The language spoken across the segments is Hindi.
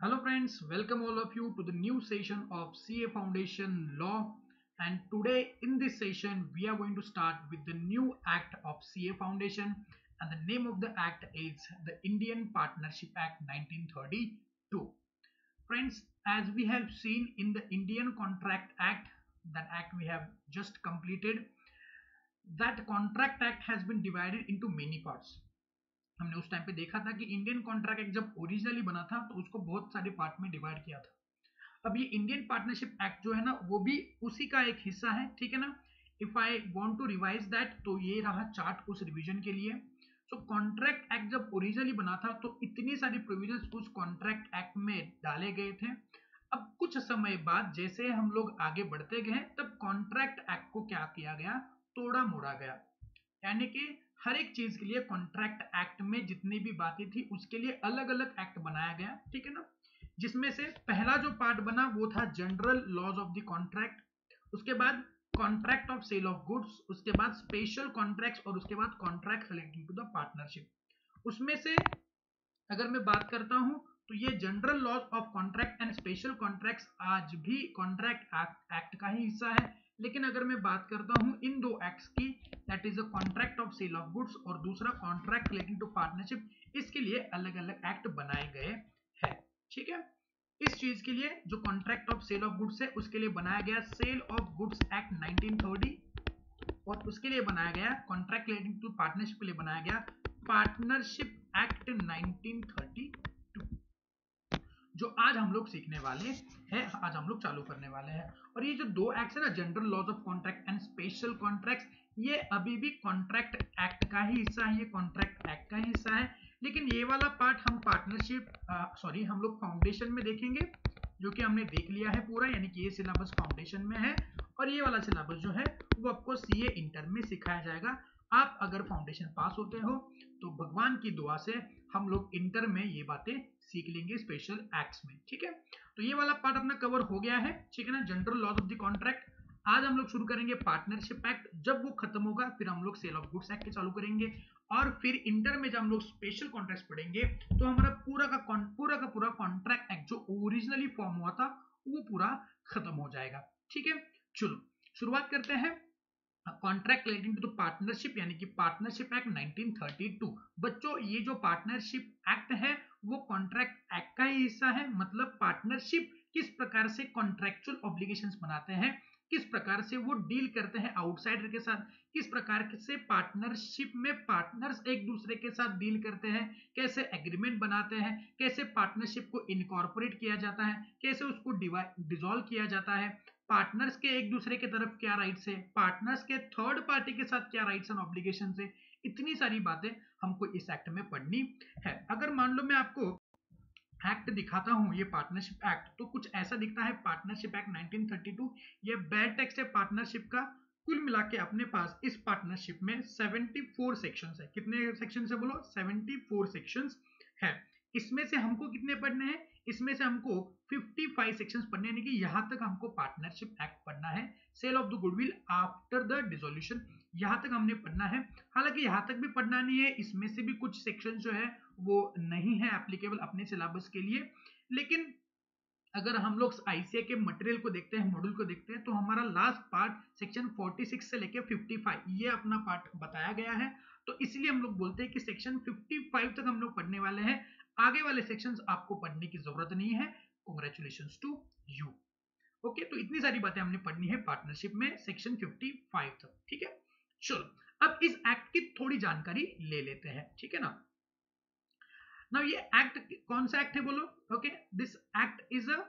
Hello friends, welcome all of you to the new session of CA Foundation Law, and today in this session we are going to start with the new act of CA Foundation, and the name of the act is the Indian Partnership Act 1932. Friends, as we have seen in the Indian Contract Act, that act we have just completed, that Contract Act has been divided into many parts. हमने उस टाइम पे देखा था कि इंडियन कॉन्ट्रैक्ट एक्ट जब ओरिजिनली बना था तो उसको बहुत सारे पार्ट में डिवाइड किया था। अब ये इंडियन पार्टनरशिप एक्ट जो है ना वो भी उसी का एक हिस्सा है, ठीक है ना। If I want to revise that तो ये रहा चार्ट उस रिवीजन के लिए। सो कॉन्ट्रैक्ट एक्ट जब ओरिजिनली बना था तो इतनी सारी प्रोविजंस उस कॉन्ट्रैक्ट एक्ट में डाले गए थे। अब कुछ समय बाद जैसे हम लोग आगे बढ़ते गए तब कॉन्ट्रैक्ट एक्ट को क्या किया गया, तोड़ा मोड़ा गया। यानी कि हर एक चीज के लिए कॉन्ट्रैक्ट एक्ट में जितनी भी बातें थी उसके लिए अलग अलग एक्ट बनाया गया, ठीक है ना। जिसमें से पहला जो पार्ट बना वो था general laws of the contract, उसके बाद contract of sale of goods, उसके बाद स्पेशल कॉन्ट्रैक्ट्स और उसके बाद contract relating to the partnership. उसमें से अगर मैं बात करता हूं तो ये general laws of contract and special contracts आज भी कॉन्ट्रैक्ट एक्ट का ही हिस्सा है। लेकिन अगर मैं बात करता हूं इन दो एक्ट्स की, that is a contract of sale of goods और दूसरा कॉन्ट्रैक्ट रिलेटिंग टू पार्टनरशिप, इसके लिए अलग अलग एक्ट बनाए गए हैं, ठीक है। इस चीज के लिए जो contract of sale of goods है उसके लिए बनाया गया सेल ऑफ गुड्स एक्ट 1930, और उसके लिए बनाया गया कॉन्ट्रैक्ट रिलेटिंग टू पार्टनरशिप के लिए बनाया गया पार्टनरशिप एक्ट 1932, जो आज हम लोग सीखने वाले हैं, आज हम लोग चालू करने वाले हैं। और ये जो दो एक्ट है ना, general laws of contract and special contracts, ये अभी भी कॉन्ट्रैक्ट एक्ट का ही हिस्सा है, ये कॉन्ट्रैक्ट एक्ट का ही हिस्सा है। लेकिन ये वाला पार्ट हम हम लोग फाउंडेशन में देखेंगे, जो कि हमने देख लिया है पूरा, यानी कि ये सिलेबस फाउंडेशन में है और ये वाला सिलेबस जो है वो आपको सीए इंटर में सिखाया जाएगा। आप अगर फाउंडेशन पास होते हो तो भगवान की दुआ से हम लोग इंटर में ये बातें सीख लेंगे स्पेशल एक्ट्स में, ठीक है। तो ये वाला पार्ट अपना कवर हो गया है, ठीक है ना, general laws of the contract. आज हम लोग शुरू करेंगे पार्टनरशिप एक्ट, जब वो खत्म होगा फिर हम लोग सेल ऑफ गुड्स एक्ट के चालू करेंगे, और फिर इंटर में जब हम लोग स्पेशल कॉन्ट्रैक्ट्स पढ़ेंगे तो हमारा पूरा कॉन्ट्रैक्ट एक्ट जो ओरिजिनली फॉर्म हुआ था वो पूरा खत्म हो जाएगा, ठीक है। चलो शुरुआत करते हैं कॉन्ट्रैक्ट रिलेटिंग टू पार्टनरशिप, यानी कि पार्टनरशिप एक्ट 1932। बच्चों ये जो पार्टनरशिप एक्ट है वो कॉन्ट्रैक्ट एक्ट का ही हिस्सा है। मतलब पार्टनरशिप किस प्रकार से कॉन्ट्रैक्चुअल ऑब्लिगेशंस बनाते हैं, किस प्रकार से वो डील करते हैं आउटसाइडर के साथ, किस प्रकार से पार्टनरशिप में पार्टनर्स एक दूसरे के साथ डील करते हैं, कैसे एग्रीमेंट बनाते हैं, कैसे पार्टनरशिप को इनकॉर्पोरेट किया जाता है, कैसे उसको डिसॉल्व किया जाता है, पार्टनर्स के एक दूसरे की तरफ क्या राइट्स है, पार्टनर्स के थर्ड पार्टी के साथ क्या राइट्स एंड ऑब्लिगेशन है। इतनी सारी बातें हमको इस एक्ट में पढ़नी है। अगर मान लो मैं आपको एक्ट दिखाता हूं, ये पार्टनरशिप एक्ट, तो कुछ ऐसा दिखता है पार्टनरशिप एक्ट 1932। ये बैड टेक्स्ट है पार्टनरशिप का। कुल मिला के अपने पास इस पार्टनरशिप में 74 सेक्शंस है। कितने सेक्शंस है बोलो? 74 सेक्शंस है। इसमें से हमको कितने पढ़ने हैं? इसमें से हमको 55 सेक्शंस पढ़ने, यानी कि यहां तक हमको पार्टनरशिप एक्ट पढ़ना है। Sale of the goodwill after the dissolution, यहां तक हमने पढ़ना है। हालांकि यहां तक भी पढ़ना नहीं है, इसमें से भी कुछ सेक्शन जो है वो नहीं है एप्लीकेबल अपने सिलेबस के लिए। लेकिन अगर हम लोग आईसीए के मटेरियल को देखते हैं, मॉड्यूल को देखते हैं, तो हमारा लास्ट पार्ट सेक्शन 46 से लेकर 55 ये अपना पार्ट बताया गया है। तो इसलिए हम लोग बोलते हैं कि सेक्शन 55 तक हम लोग पढ़ने वाले हैं। आगे वाले सेक्शंस आपको पढ़ने की जरूरत नहीं है। Congratulations to you. ओके, तो इतनी सारी बातें हमने पढ़नी है पार्टनरशिप में सेक्शन 55 तक, ठीक है। चलो अब इस एक्ट की थोड़ी जानकारी ले लेते हैं, ठीक है ना। नाउ ये एक्ट कौन सा एक्ट है बोलो? Okay, this act is a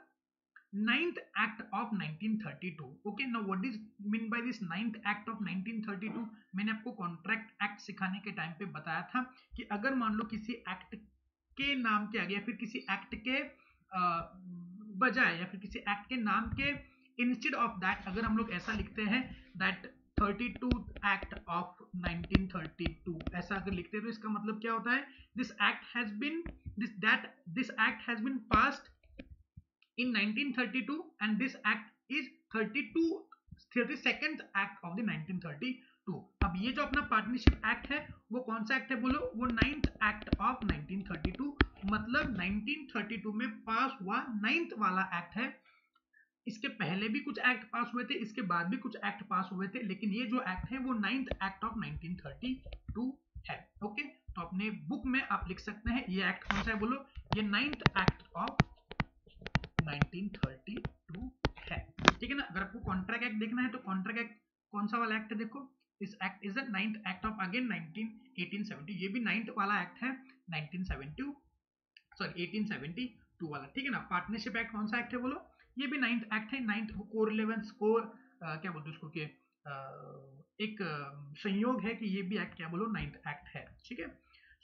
ninth act of 1932. okay, now what is mean by this ninth act of 1932? मैंने आपको कॉन्ट्रैक्ट एक्ट सिखाने के टाइम पे बताया था कि अगर मान लो किसी एक्ट के नाम के आगे या फिर किसी एक्ट के बजाय या फिर किसी एक्ट के नाम के इंस्टेड ऑफ दैट अगर हम लोग ऐसा लिखते हैं दैट 32 एक्ट ऑफ 1932, ऐसा अगर लिखते हैं तो इसका मतलब क्या होता है? This act has been this act has been passed in 1932 and this act is 32nd act of the 1932। अब ये जो अपना पार्टनरशिप एक्ट है वो कौन सा एक्ट है बोलो? वो 9th एक्ट ऑफ 1932, मतलब 1932 में पास हुआ 9th वाला एक्ट है। इसके पहले भी कुछ एक्ट पास हुए थे, इसके बाद भी कुछ एक्ट पास हुए थे, लेकिन ये जो एक्ट है वो 9th एक्ट ऑफ 1932 है। ओके, तो अपने बुक में आप लिख सकते हैं ये एक्ट कौन सा है, बोलो। ये 9th एक्ट ऑफ 1932 है, ठीक है ना। अगर आपको कॉन्ट्रैक्ट एक्ट देखना है तो कॉन्ट्रैक्ट एक्ट कौन सा वाला एक्ट है, देखो this act is the 9th act of again 1870। ये भी 9th वाला एक्ट है 1970, सॉरी 1872 वाला, ठीक है ना। पार्टनरशिप एक्ट कौन सा एक्ट है, बोलो। ये भी 9th एक्ट है। 9th कोर 11 कोर क्या बोलते हैं उसको कि एक संयोग है कि ये भी एक्ट क्या बोलो 9th एक्ट है, ठीक है।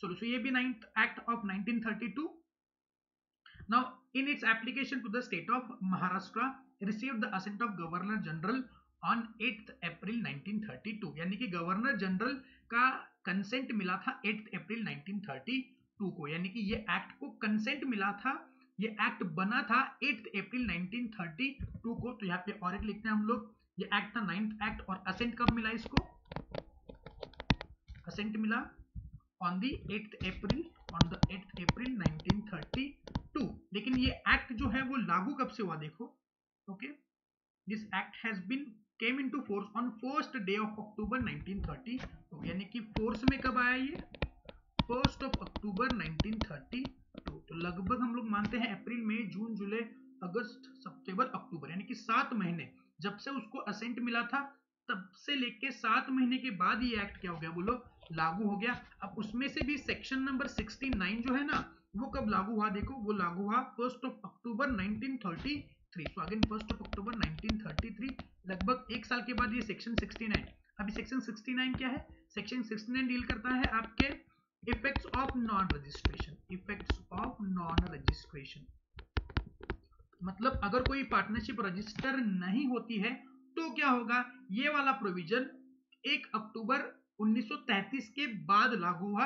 सो ये भी 9th act of 1932। Now, in its application to the state of Maharashtra, received the assent of Governor General on 8th April 1932। यानी कि गवर्नर जनरल का कंसेंट मिला था 8th अप्रैल 1932 को, यानी कि ये एक्ट को कंसेंट मिला था, ये एक्ट बना था 8th अप्रैल 1932 को। तो यहाँ पे और एक लिखते हैं हम लोग, ये एक्ट था 9th एक्ट, और असेंट कब मिला इसको, असेंट मिला on the 8th April 1932। लेकिन ये एक्ट जो है वो लागू कब से हुआ, देखो। Okay, this act has been came into force on first day of October 1932। यानी कि फोर्स में कब आया ये, 1 अक्टूबर 1932। तो लगभग हम लोग मानते हैं अप्रैल मई जून जुलाई अगस्त सितंबर अक्टूबर, यानी कि 7 महीने जब से उसको असेंट मिला था तब से लेके 7 महीने के बाद ये एक्ट क्या हो गया, बोलो, लागू हो गया। अब उसमें से भी सेक्शन नंबर 69 जो है ना, वो कब लागू हुआ, देखो वो लागू हुआ 1 अक्टूबर 1933। सो अगेन 1 अक्टूबर 1933, लगभग एक साल के बाद ये सेक्शन 69। अभी सेक्शन 69 क्या है, सेक्शन 69 डील करता है आपके effects of non registration, effects of non registration. मतलब अगर कोई पार्टनरशिप रजिस्टर नहीं होती है तो क्या होगा, ये वाला प्रोविजन 1 अक्टूबर 1933 के बाद लागू हुआ।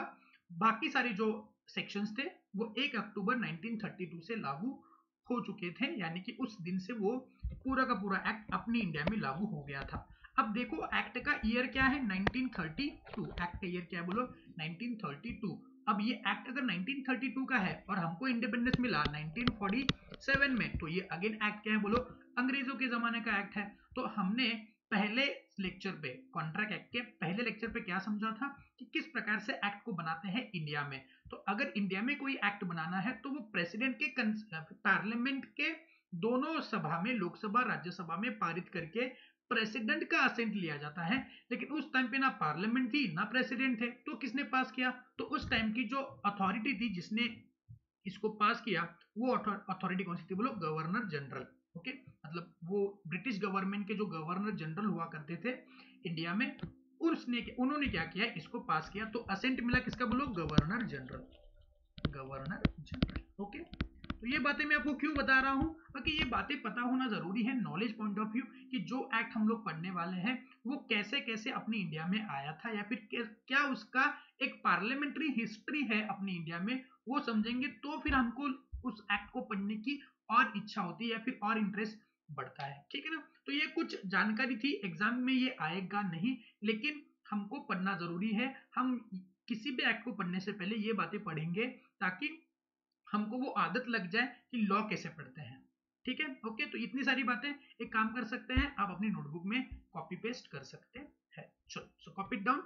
बाकी सारे जो सेक्शंस थे वो 1 अक्टूबर 1932 से लागू हो चुके थे, यानी कि उस दिन से वो पूरा का पूरा एक्ट अपनी इंडिया में लागू हो गया था। अब देखो एक्ट का ईयर क्या है, 1932। एक्ट का ईयर क्या है, बोलो 1932। अब ये एक्ट अगर 1932 का है और हमको इंडिपेंडेंस मिला 1947 में, तो ये अगेन एक्ट क्या है, बोलो, अंग्रेजों के जमाने का एक्ट है। तो हमने पहले लेक्चर पे, कॉन्ट्रैक्ट एक्ट के पहले लेक्चर पे क्या समझा था कि किस प्रकार से एक्ट को बनाते हैं इंडिया में। तो अगर इंडिया में कोई एक्ट बनाना है तो वो प्रेसिडेंट के, पार्लियामेंट के दोनों सभा में, लोकसभा राज्यसभा में पारित करके प्रेसिडेंट का असेंट लिया जाता है। लेकिन उस टाइम पे ना पार्लियामेंट थी ना प्रेसिडेंट थे, तो किसने पास किया, तो उस टाइम की जो अथॉरिटी थी जिसने इसको पास किया, वो अथॉरिटी कौन सी थी, बोलो, गवर्नर जनरल। ओके, मतलब वो ब्रिटिश गवर्नमेंट के जो गवर्नर जनरल हुआ करते थे इंडिया में, उन्होंने क्या किया, इसको पास किया। तो असेंट मिला किसका, बोलो, governor general, governor general. Okay, तो ये बातें मैं आपको क्यों बता रहा हूँ, क्योंकि ये बातें पता होना जरूरी है नॉलेज पॉइंट ऑफ व्यू, कि जो एक्ट हम लोग पढ़ने वाले हैं वो कैसे कैसे अपनी इंडिया में आया था, या फिर क्या उसका एक पार्लियामेंट्री हिस्ट्री है अपनी इंडिया में, वो समझेंगे तो फिर हमको उस एक्ट को पढ़ने की और इच्छा होती है या फिर और इंटरेस्ट बढ़ता है, ठीक है ना। तो ये कुछ जानकारी थी, एग्जाम में ये आएगा नहीं, लेकिन हमको पढ़ना जरूरी है। हम किसी भी एक्ट को पढ़ने से पहले ये बातें पढ़ेंगे ताकि हमको वो आदत लग जाए कि लॉ कैसे पढ़ते हैं, ठीक है। ओके, तो इतनी सारी बातें एक काम कर सकते हैं, आप अपनी नोटबुक में कॉपी पेस्ट कर सकते हैं। चलो, सो कॉपी डाउन,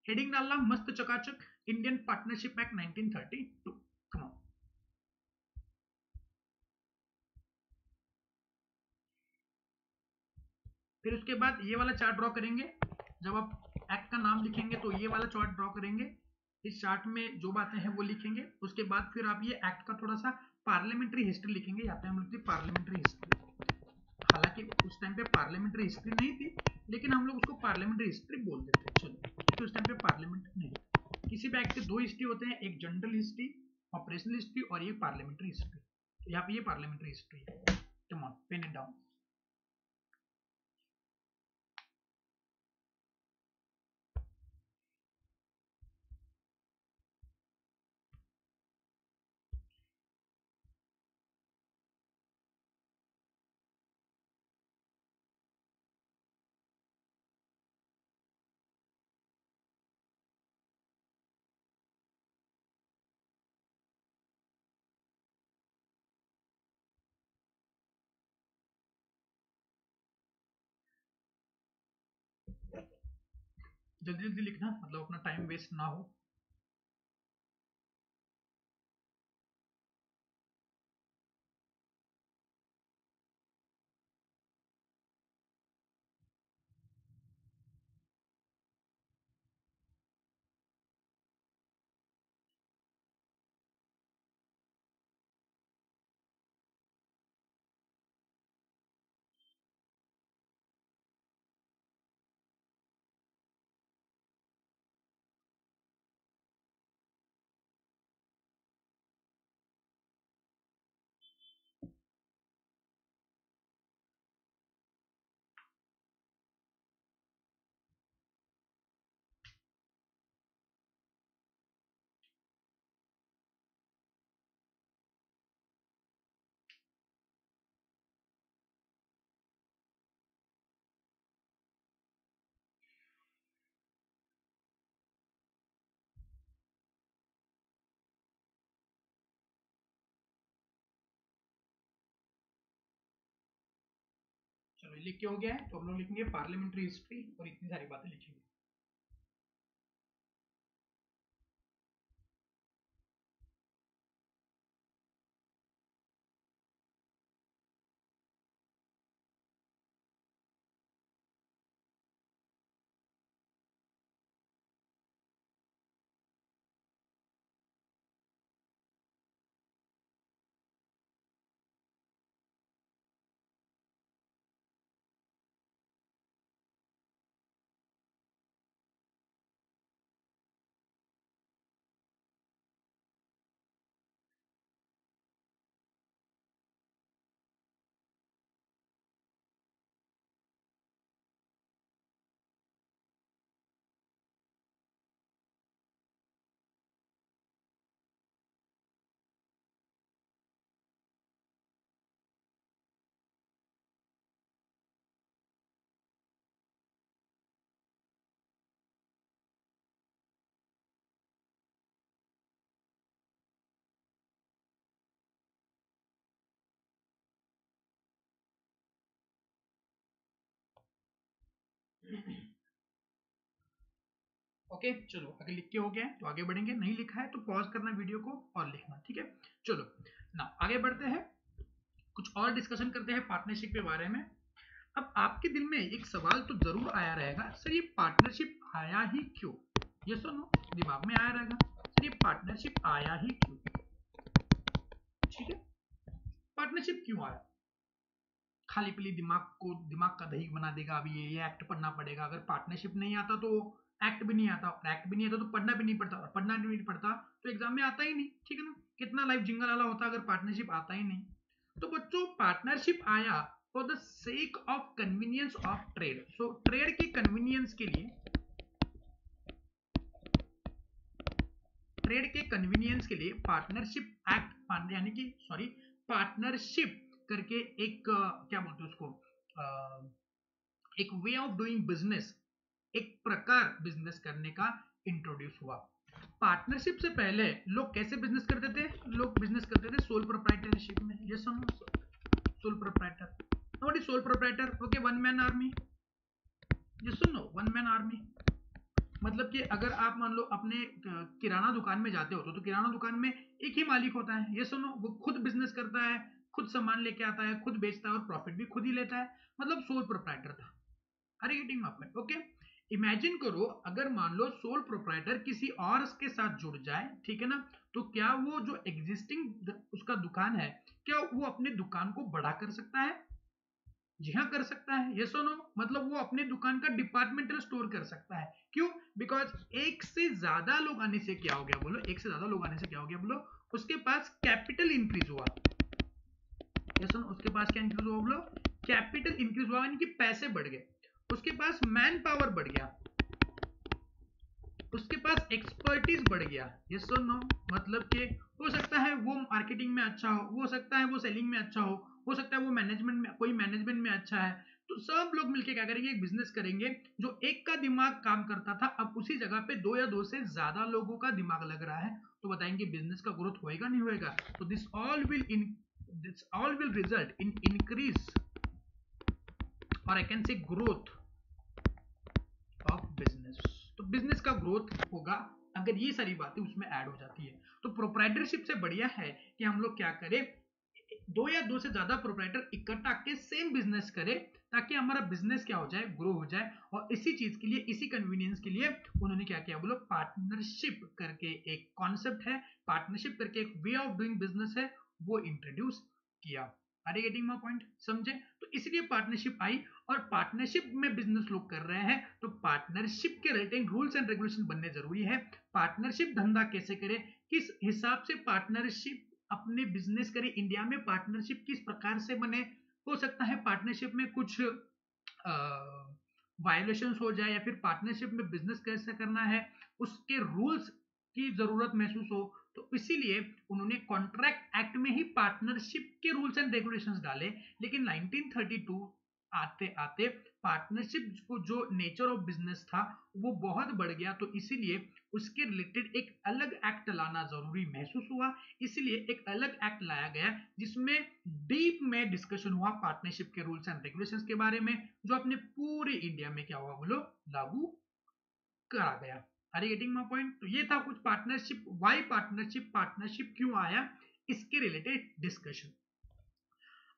हेडिंग डालना मस्त चकाचक, Indian Partnership act 1932। Come on, फिर उसके बाद ये वाला चार्ट ड्रॉ करेंगे। जब आप एक्ट का नाम लिखेंगे तो ये वाला चार्ट ड्रॉ करेंगे, इस चार्ट में जो बातें हैं वो लिखेंगे। उसके बाद फिर आप ये एक्ट का थोड़ा सा पार्लियामेंट्री हिस्ट्री लिखेंगे, यहाँ पे हम लिखते हैं पार्लियामेंट्री हिस्ट्री। हालांकि उस टाइम पे पार्लियामेंट्री हिस्ट्री नहीं थी, लेकिन हम लोग उसको पार्लियामेंट्री हिस्ट्री बोल देते हैं, चलो, क्योंकि उस टाइम पे पार्लियामेंट नहीं थी। किसी भी एक्ट के दो हिस्ट्री होते हैं, एक जनरल हिस्ट्री, ऑपरेशनल हिस्ट्री, और ये पार्लियामेंट्री हिस्ट्री। तो यहाँ पे ये पार्लियामेंट्री हिस्ट्री है। Come on, pen it down. जल्दी जल्दी लिखना, मतलब अपना टाइम वेस्ट ना हो। चलो लिख के हो गया है, तो हम लोग लिखेंगे पार्लियामेंट्री हिस्ट्री और इतनी सारी बातें लिखेंगे। ओके चलो, अगर लिख के हो गया है तो आगे बढ़ेंगे, नहीं लिखा है तो पॉज करना वीडियो को और लिखना, ठीक है। चलो ना आगे बढ़ते हैं, कुछ और डिस्कशन करते हैं पार्टनरशिप के बारे में। अब आपके दिल में एक सवाल तो जरूर आया रहेगा, सर ये पार्टनरशिप आया ही क्यों? ये सुनो, दिमाग में आया रहेगा, सर ये पार्टनरशिप आया ही क्यों? ठीक है, पार्टनरशिप क्यों आया? खाली पीली दिमाग का दही बना देगा, अभी ये एक्ट पढ़ना पड़ेगा। अगर पार्टनरशिप नहीं आता तो एक्ट भी नहीं आता, और एक्ट भी नहीं आता तो पढ़ना भी नहीं पड़ता, और पढ़ना भी नहीं पड़ता तो एग्जाम में आता ही नहीं, ठीक है ना। कितना लाइफ जिंगल वाला होता अगर पार्टनरशिप आता ही नहीं। तो बच्चों पार्टनरशिप आया for the sake of convenience of trade. So trade के कन्वीनियंस के लिए, ट्रेड के कन्वीनियंस के लिए पार्टनरशिप एक्ट, यानी कि सॉरी पार्टनरशिप करके एक क्या बोलते हैं उसको, एक वे ऑफ डूइंग बिजनेस, एक प्रकार बिजनेस करने का इंट्रोड्यूस हुआ। पार्टनरशिप से पहले लोग कैसे बिजनेस करते थे? लोग बिजनेस करते थे सोल प्रोप्राइटरशिप में। ये सुनो, sole proprietor, what is sole proprietor? Okay, one man army. ये सुनो, वन मैन आर्मी मतलब कि अगर आप मान लो अपने किराना दुकान में जाते हो तो किराना दुकान में एक ही मालिक होता है। ये सुनो, वो खुद बिजनेस करता है, खुद सामान लेके आता है, खुद बेचता है और प्रॉफिट भी खुद ही लेता है, मतलब सोल प्रोप्राइटर था। Are you getting my point? Okay, imagine करो अगर मान लो सोल प्रोप्राइटर किसी और के साथ जुड़ जाए, ठीक है ना, तो क्या वो जो एग्जिस्टिंग उसका दुकान है, क्या वो अपने दुकान को बड़ा कर सकता है? जी हाँ कर सकता है। ये सुनो, मतलब वो अपने दुकान का डिपार्टमेंटल स्टोर कर सकता है। क्यों? बिकॉज एक से ज्यादा लोग आने से क्या हो गया बोलो, एक से ज्यादा लोग आने से क्या हो गया बोलो, उसके पास कैपिटल इंक्रीज हुआ। ये सुनो, उसके पास क्या इंक्रीज हुआ बोलो? कैपिटल इंक्रीज हुआ, यानी कि पैसे बढ़ गए, उसके पास मैन पावर बढ़ गया, उसके पास एक्सपर्टीज बढ़ गया। ये सुनो, मतलब कि हो सकता है वो मार्केटिंग में अच्छा हो सकता है वो सेलिंग में अच्छा हो सकता है वो मैनेजमेंट में, कोई मैनेजमेंट में अच्छा है। तो सब लोग मिलके क्या करेंगे? एक बिजनेस करेंगे। जो एक का दिमाग काम करता था, अब उसी जगह पे दो या दो से ज्यादा लोगों का दिमाग लग रहा है, तो बताएंगे बिजनेस का ग्रोथ होएगा नहीं होएगा? तो this all will result in increase, और I can say growth of business. तो बिजनेस का ग्रोथ होगा अगर ये सारी बातें उसमें ऐड हो जाती है। तो प्रोप्राइटरशिप से बढ़िया है कि हम लोग क्या करें, दो या दो से ज्यादा प्रोप्राइटर इकट्ठा के सेम बिजनेस करें, ताकि हमारा बिजनेस क्या हो जाए, ग्रो हो जाए। और इसी चीज के लिए, इसी कन्वीनियंस के लिए उन्होंने क्या किया, बोलो पार्टनरशिप करके एक कॉन्सेप्ट है, पार्टनरशिप करके एक वे ऑफ डूइंग बिजनेस है, वो इंट्रोड्यूस किया। Are you getting my point? समझे? तो इसलिए पार्टनरशिप आई, और पार्टनरशिप में बिजनेस लोग कर रहे हैं तो पार्टनरशिप के रिलेटेड रूल्स एंड रेगुलेशन बनने जरूरी है। पार्टनरशिप धंधा कैसे करे, किस हिसाब से पार्टनरशिप अपने बिजनेस करे, इंडिया में पार्टनरशिप किस प्रकार से बने, हो सकता है पार्टनरशिप में कुछ वायलेशंस हो जाए, या फिर पार्टनरशिप में बिजनेस कैसे करना है उसके रूल्स की जरूरत महसूस हो, तो इसीलिए उन्होंने कॉन्ट्रैक्ट एक्ट में ही पार्टनरशिप के रूल्स एंड रेगुलेशंस डाले। लेकिन 1932 आते आते पार्टनरशिप को जो नेचर ऑफ बिजनेस था वो बहुत बढ़ गया, तो इसीलिए उसके रिलेटेड एक अलग एक्ट लाना जरूरी महसूस हुआ। इसलिए एक अलग एक्ट लाया गया जिसमें डीप में डिस्कशन हुआ पार्टनरशिप के रूल्स एंड रेगुलेशंस के बारे में, जो अपने पूरे इंडिया में क्या हुआ, बोलो, लागू करा गया। Are you getting my point? तो ये था कुछ पार्टनरशिप, व्हाई पार्टनरशिप, पार्टनरशिप क्यों आया, इसके रिलेटेड डिस्कशन।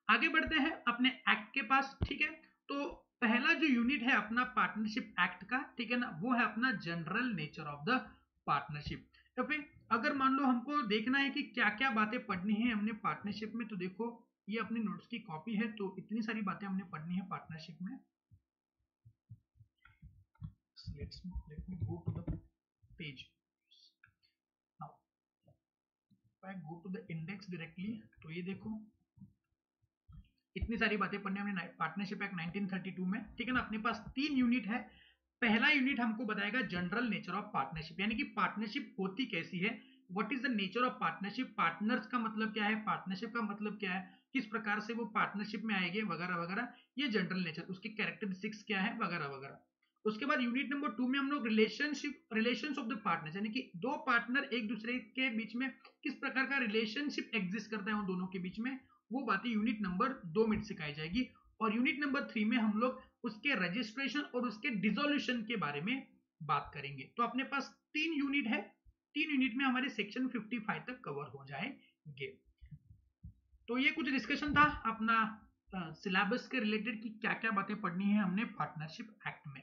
आगे बढ़ते हैं अपने एक्ट के पास, ठीक है। तो पहला जो यूनिट है अपना पार्टनरशिप एक्ट का, ठीक है ना, वो है अपना general nature of the partnership. तो फिर अगर मान लो हमको देखना है कि क्या क्या बातें पढ़नी है हमने पार्टनरशिप में, तो देखो ये अपनी नोट्स की कॉपी है, तो इतनी सारी बातें हमने पढ़नी है पार्टनरशिप में। let me go to the page now, if I go to the index directly, तो ये देखो इतनी सारी बातें पढ़ने हमने पार्टनरशिप एक्ट 1932 में, ठीक है ना। अपने पास 3 यूनिट है। पहला यूनिट हमको बताएगा जनरल नेचर ऑफ पार्टनरशिप, यानी कि पार्टनरशिप होती कैसी है, what is the nature of partnership, partners का मतलब क्या है, पार्टनरशिप का मतलब क्या है, किस प्रकार से वो पार्टनरशिप में आएंगे, वगैरह वगैरह, ये जनरल नेचर, उसके कैरेक्टरिस्टिक्स क्या है, वगैरह वगैरह। उसके बाद यूनिट नंबर 2 में हम लोग रिलेशंस ऑफ द पार्टनर्स, यानी कि दो पार्टनर एक दूसरे के बीच में किस प्रकार का रिलेशनशिप एग्जिस्ट करता है उन दोनों के बीच में, वो बातें यूनिट नंबर 2 में सिखाई जाएगी। और यूनिट नंबर 3 में हम लोग उसके रजिस्ट्रेशन और उसके डिसोल्यूशन के बारे में बात करेंगे। तो अपने पास 3 यूनिट है, 3 यूनिट में हमारे सेक्शन 55 तक कवर हो जाएंगे। तो ये कुछ डिस्कशन था अपना सिलेबस के रिलेटेड कि क्या क्या बातें पढ़नी है हमने पार्टनरशिप एक्ट में।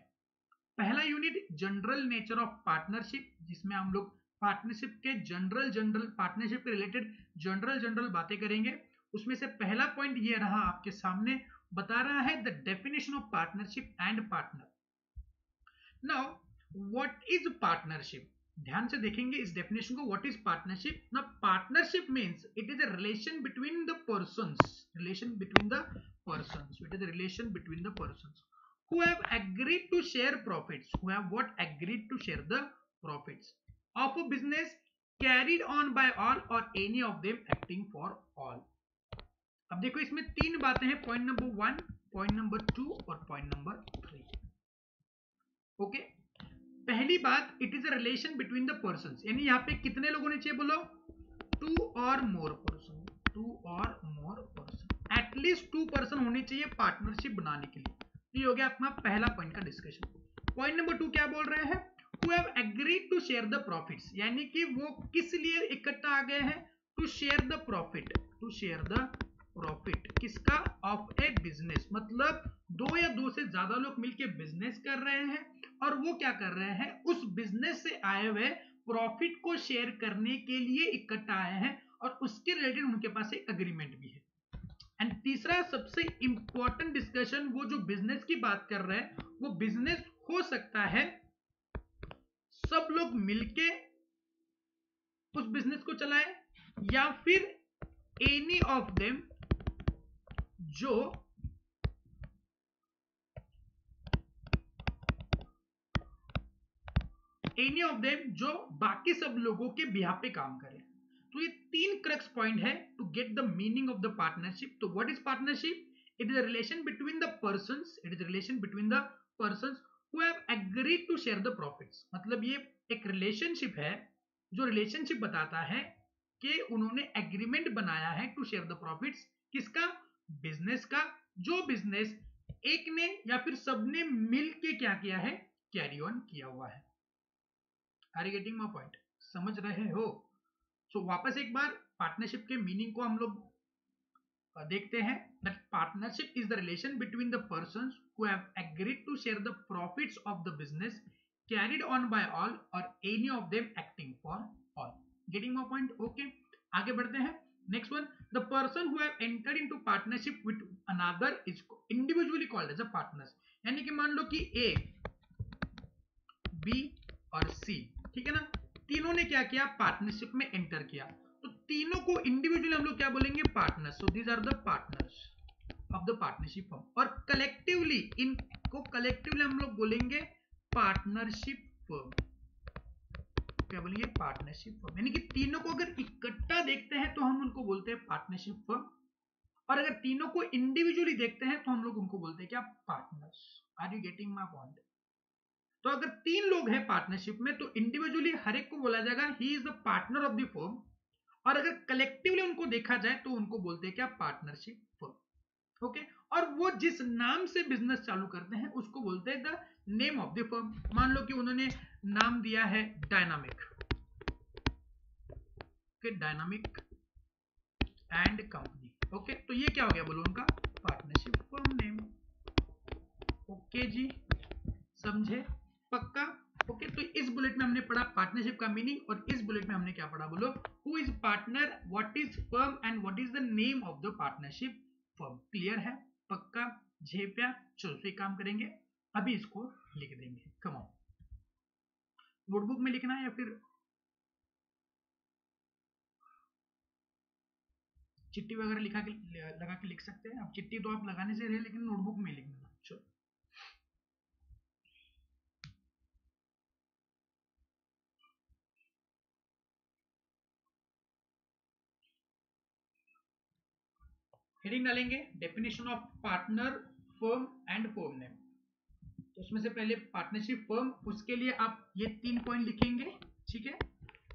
पहला unit general nature of partnership, जिसमें हम लोग पार्टनरशिप के जनरल पार्टनरशिप के रिलेटेड जनरल बातें करेंगे। उसमें से पहला पॉइंट ये रहा आपके सामने, बता रहा है the definition of partnership and partner. Now what is partnership, ध्यान से देखेंगे इस डेफिनेशन को, what is partnership. Now partnership means it is a relation between the persons, relation between the persons, it is a relation between the persons who have agreed to share profits, who have what, agreed to share the profits of a business carried on by all or any of them acting for all। अब देखो इसमें 3 बातें हैं, पॉइंट नंबर 1, पॉइंट नंबर 2 और पॉइंट नंबर 3। ओके, पहली बात, it is a relation between the persons, यानी यहाँ पे कितने लोग होने चाहिए, बोलो 2 or more person, 2 or more person, at least 2 person होने चाहिए पार्टनरशिप बनाने के लिए। ये हो गया अपना पहला पॉइंट का डिस्कशन। पॉइंट नंबर 2 क्या बोल रहे हैं, who have agreed to share the profits, यानी कि वो किस लिए इकट्ठा आ गए हैं, to share the profit, to share the profit किसका, of a business, मतलब 2 या 2 से ज्यादा लोग मिलके बिजनेस कर रहे हैं और वो क्या कर रहे हैं, उस बिजनेस से आए हुए प्रॉफिट को शेयर करने के लिए इकट्ठा आए हैं, और उसके रिलेटेड उनके पास एक अग्रीमेंट भी है। एंड तीसरा सबसे इंपॉर्टेंट डिस्कशन, वो जो बिजनेस की बात कर रहे हैं, वो बिजनेस हो सकता है सब लोग मिलके उस बिजनेस को चलाए, या फिर एनी ऑफ देम जो बाकी सब लोगों के बिहाफ पे काम करें। तो ये 3 क्रक्स पॉइंट है to get the meaning of the partnership. तो what is partnership, it is a relation between the persons, it is a relation between the persons who have agreed to share the profits. मतलब ये एक रिलेशनशिप है, जो रिलेशनशिप बताता है कि उन्होंने एग्रीमेंट बनाया है टू शेयर द प्रॉफिट्स, किसका, बिजनेस का, जो बिजनेस एक ने या फिर सबने मिल के क्या किया है, कैरी ऑन किया हुआ है। Are you getting my point? समझ रहे हो? सो वापस एक बार पार्टनरशिप के मीनिंग को हम लोग देखते हैं. That partnership is the relation between the persons who have agreed to share the profits of the business carried on by all or any of them acting for all. Getting my point? Okay. आगे बढ़ते हैं. Next one, the person who have entered into partnership with another is individually called as a partners. यानी कि मान लो कि A, B और C, ठीक है ना, तीनों ने क्या किया? पार्टनरशिप में एंटर किया. तो तीनों को इंडिविजुअली हम लोग क्या बोलेंगे? Partners. So these are the partners of the partnership firm. और कलेक्टिवली, इनको कलेक्टिवली हम लोग बोलेंगे पार्टनरशिप फर्म. क्या बोलेंगे? Partnership firm. यानी कि तीनों को अगर इकट्ठा देखते हैं तो हम उनको बोलते हैं पार्टनरशिप फर्म, और अगर तीनों को इंडिविजुअली देखते हैं तो हम लोग उनको बोलते हैं क्या? Partners. Are you getting my point? तो अगर तीन लोग हैं पार्टनरशिप में तो इंडिविजुअली हर एक को बोला जाएगा he is the partner of the firm, और अगर कलेक्टिवली उनको देखा जाए तो उनको बोलते हैं क्या? Partnership firm. ओके. और वो जिस नाम से बिजनेस चालू करते हैं उसको बोलते हैं the name of the firm. मान लो कि उन्होंने नाम दिया है dynamic. Okay, dynamic and company. Okay, तो ये क्या हो गया? बोलो उनका पार्टनरशिप फर्म नेम. ओके जी, समझे? पक्का? ओके. तो इस बुलेट में हमने पढ़ा पार्टनरशिप का मीनिंग, और इस बुलेट में हमने क्या पढ़ा? बोलो, who is partner, what is firm and what is the name of the partnership firm. Clear है? पक्का? झेप्या? चलो तो एक काम करेंगे, अभी इसको लिख देंगे. कम ऑन, नोटबुक में लिखना है या फिर चिट्ठी वगैरह लगा के लिख सकते हैं. अब चिट्ठी तो आप लगाने से रहे, लेकिन नोटबुक में लिखना. चलो, हेडिंग डालेंगे definition of partner, firm and firm name. तो उसमें से पहले पार्टनरशिप फर्म, उसके लिए आप ये 3 पॉइंट लिखेंगे. ठीक है,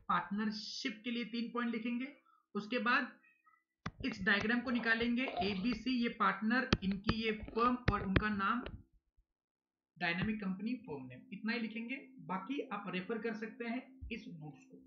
पार्टनरशिप के लिए 3 पॉइंट लिखेंगे. उसके बाद इस डायग्राम को निकालेंगे. ABC ये पार्टनर, इनकी ये फर्म, और उनका नाम डायनामिक कंपनी फर्म नेम. इतना ही लिखेंगे. बाकी आप रेफर कर सकते हैं इस नोट्स को.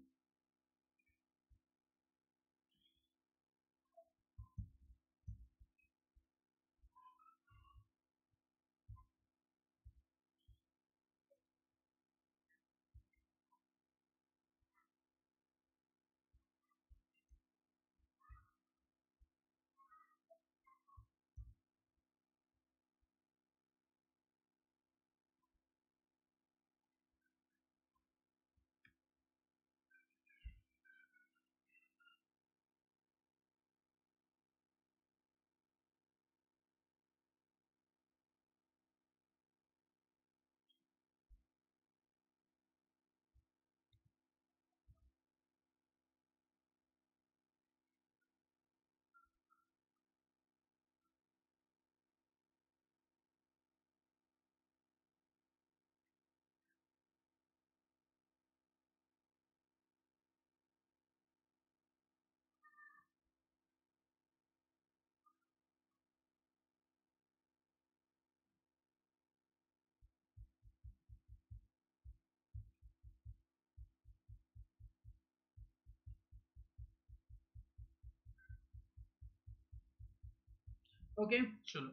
ओके, चलो.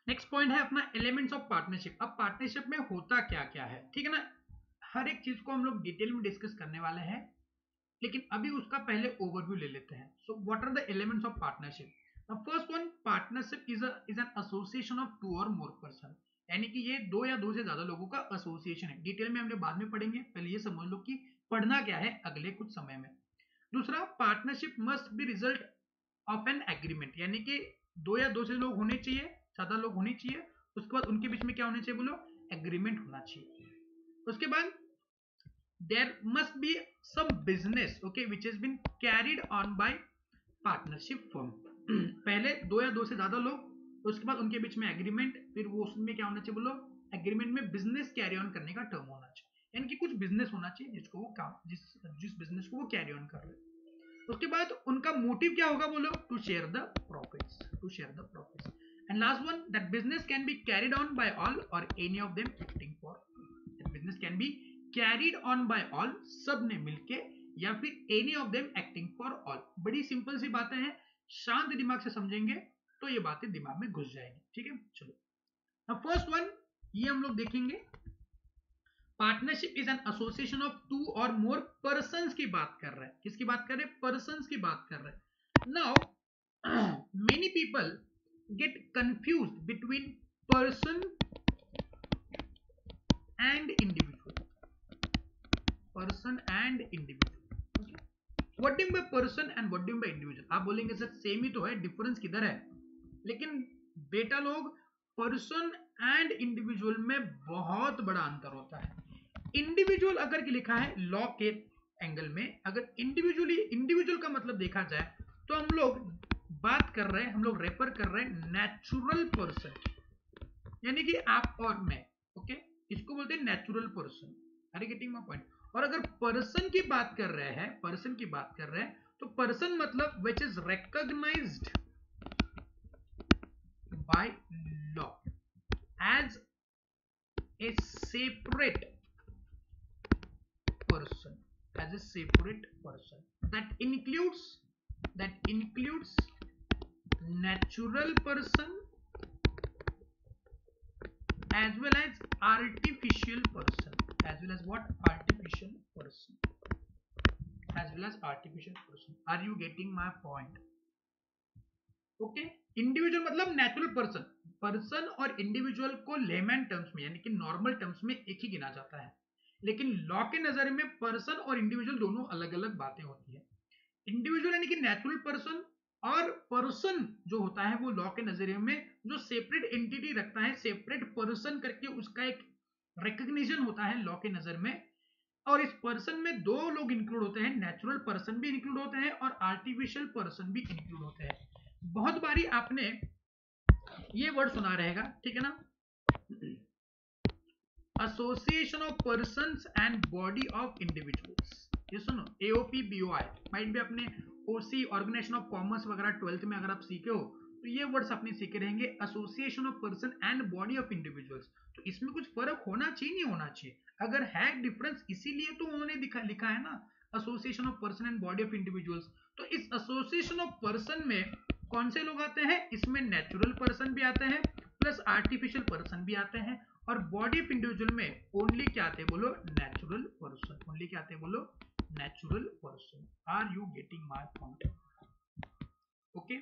नेक्स्ट पॉइंट है अपना एलिमेंट्स ऑफ पार्टनरशिप. अब पार्टनरशिप में होता क्या क्या है, ठीक है ना, हर एक चीज को हम लोग डिटेल में डिस्कस करने वाले हैं, लेकिन अभी उसका पहले ओवरव्यू ले लेते हैं. So what are the elements of partnership? The first one, partnership is an association of 2 or more person. यानी कि ये 2 या 2 से ज्यादा लोगों का एसोसिएशन है. डिटेल में हमने बाद में पढ़ेंगे, पहले ये समझ लो कि पढ़ना क्या है अगले कुछ समय में. दूसरा, partnership must be result of an agreement. यानी कि 2 या 2 से लोग होने चाहिए, ज्यादा लोग होने चाहिए. उसके बाद उनके बीच में क्या होना चाहिए? बोलो, एग्रीमेंट होना चाहिए. उसके बाद there must be some business, okay, which has been carried on by partnership firm. पहले 2 या 2 से ज्यादा लोग, उसके बाद उनके बीच में एग्रीमेंट, फिर वो उसमें क्या होना चाहिए? बोलो, एग्रीमेंट में बिजनेस कैरी ऑन करने का टर्म होना चाहिए. यानी कि कुछ बिजनेस होना चाहिए जिसको वो काम, जिस बिजनेस को वो कैरी ऑन कर रहे हैं. उसके बाद उनका मोटिव क्या होगा? बोलो, to share the profits. To share the profits. And last one, that business can be carried on by all or any of them acting for. Business can be carried on by all, सब ने मिलके, या फिर any of them acting for all. बड़ी सिंपल सी बातें हैं, शांत दिमाग से समझेंगे तो ये बातें दिमाग में घुस जाएंगी। ठीक है, चलो फर्स्ट वन ये हम लोग देखेंगे। Partnership is an association of two or more persons की बात कर रहे हैं। किसकी बात कर रहे हैं? पर्संस की बात कर रहे हैं। Now many people get confused between person and individual. Person and individual, what do by person and what do by individual? आप बोलेंगे सर सेम ही तो है, डिफरेंस किधर है? लेकिन बेटा लोग, पर्सन एंड इंडिविजुअल में बहुत बड़ा अंतर होता है। इंडिविजुअल अगर लिखा है लॉ के एंगल में, अगर इंडिविजुअल का मतलब देखा जाए तो हम लोग बात कर रहे हैं, हम लोग रेफर कर रहे हैं नेचुरल पर्सन, यानी कि आप और मैं। ओके, इसको बोलते हैं natural person. Are you getting my point? और अगर पर्सन की बात कर रहे हैं, पर्सन की बात कर रहे हैं, तो पर्सन मतलब which is recognised by law as a separate person, as a separate person that includes natural person as well as artificial person, as well as what? Artificial person, as well as artificial person. Are you getting my point? Okay, individual मतलब नेचुरल पर्सन। पर्सन और इंडिविजुअल को लेमैन टर्म्स में यानी कि नॉर्मल टर्म्स में एक ही गिना जाता है, लेकिन लॉ के नजर में पर्सन और इंडिविजुअल दोनों अलग अलग बातें होती है। इंडिविजुअल यानी कि नेचुरल पर्सन, और पर्सन जो होता है वो लॉ के नजरिए में जो सेपरेट एंटिटी रखता है, सेपरेट पर्सन करके उसका एक रिकॉग्निशन होता है लॉ के नजर में। और इस पर्सन में दो लोग इंक्लूड होते हैं, नेचुरल पर्सन भी इंक्लूड होते हैं और आर्टिफिशियल पर्सन भी इंक्लूड होते हैं। बहुत बारी आपने ये वर्ड सुना रहेगा, ठीक है ना, association of persons and body of individuals. ये सुनो, एओपी बीओआई, माइट भी अपने ओसी ऑर्गेनाइजेशन ऑफ कॉमर्स वगैरह 12th में अगर आप सीखे हो तो ये वर्ड्स आपने सीखे रहेंगे, association of person and body of individuals. तो इसमें कुछ फर्क होना चाहिए, नहीं होना चाहिए? अगर है डिफरेंस, इसीलिए तो उन्होंने लिखा है ना, association of person and body of individuals. तो इस एसोसिएशन ऑफ पर्सन में कौन से लोग आते हैं? इसमें नेचुरल पर्सन भी आते हैं प्लस आर्टिफिशियल पर्सन भी आते हैं, और बॉडी ऑफ इंडिविजुअल में ओनली क्या आते हैं? बोलो नेचुरल पर्सन। ओनली क्या आते हैं? बोलो natural person. Are you getting my point? Okay,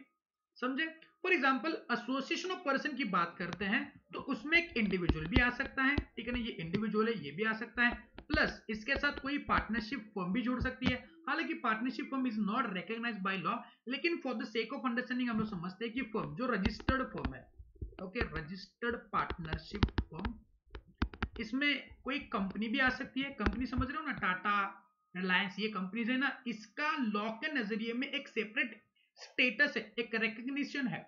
समझे? For example association of person की बात करते हैं तो उसमें एक इंडिविजुअल भी आ सकता है, ठीक है ना, ये इंडिविजुअल है, ये भी आ सकता है, प्लस इसके साथ कोई पार्टनरशिप फर्म भी जुड़ सकती है। हालांकि partnership firm is not recognised by law, लेकिन for the sake of understanding हम लोग समझते हैं कि फर्म जो रजिस्टर्ड फर्म है, ओके, रजिस्टर्ड पार्टनरशिप फर्म, इसमें कोई कंपनी भी आ सकती है। कंपनी समझ रहे हो ना, टाटा, रिलायंस, ये कंपनीज है ना, इसका लॉ के नजरिए में एक सेपरेट स्टेटस है, एक रिकॉग्निशन है।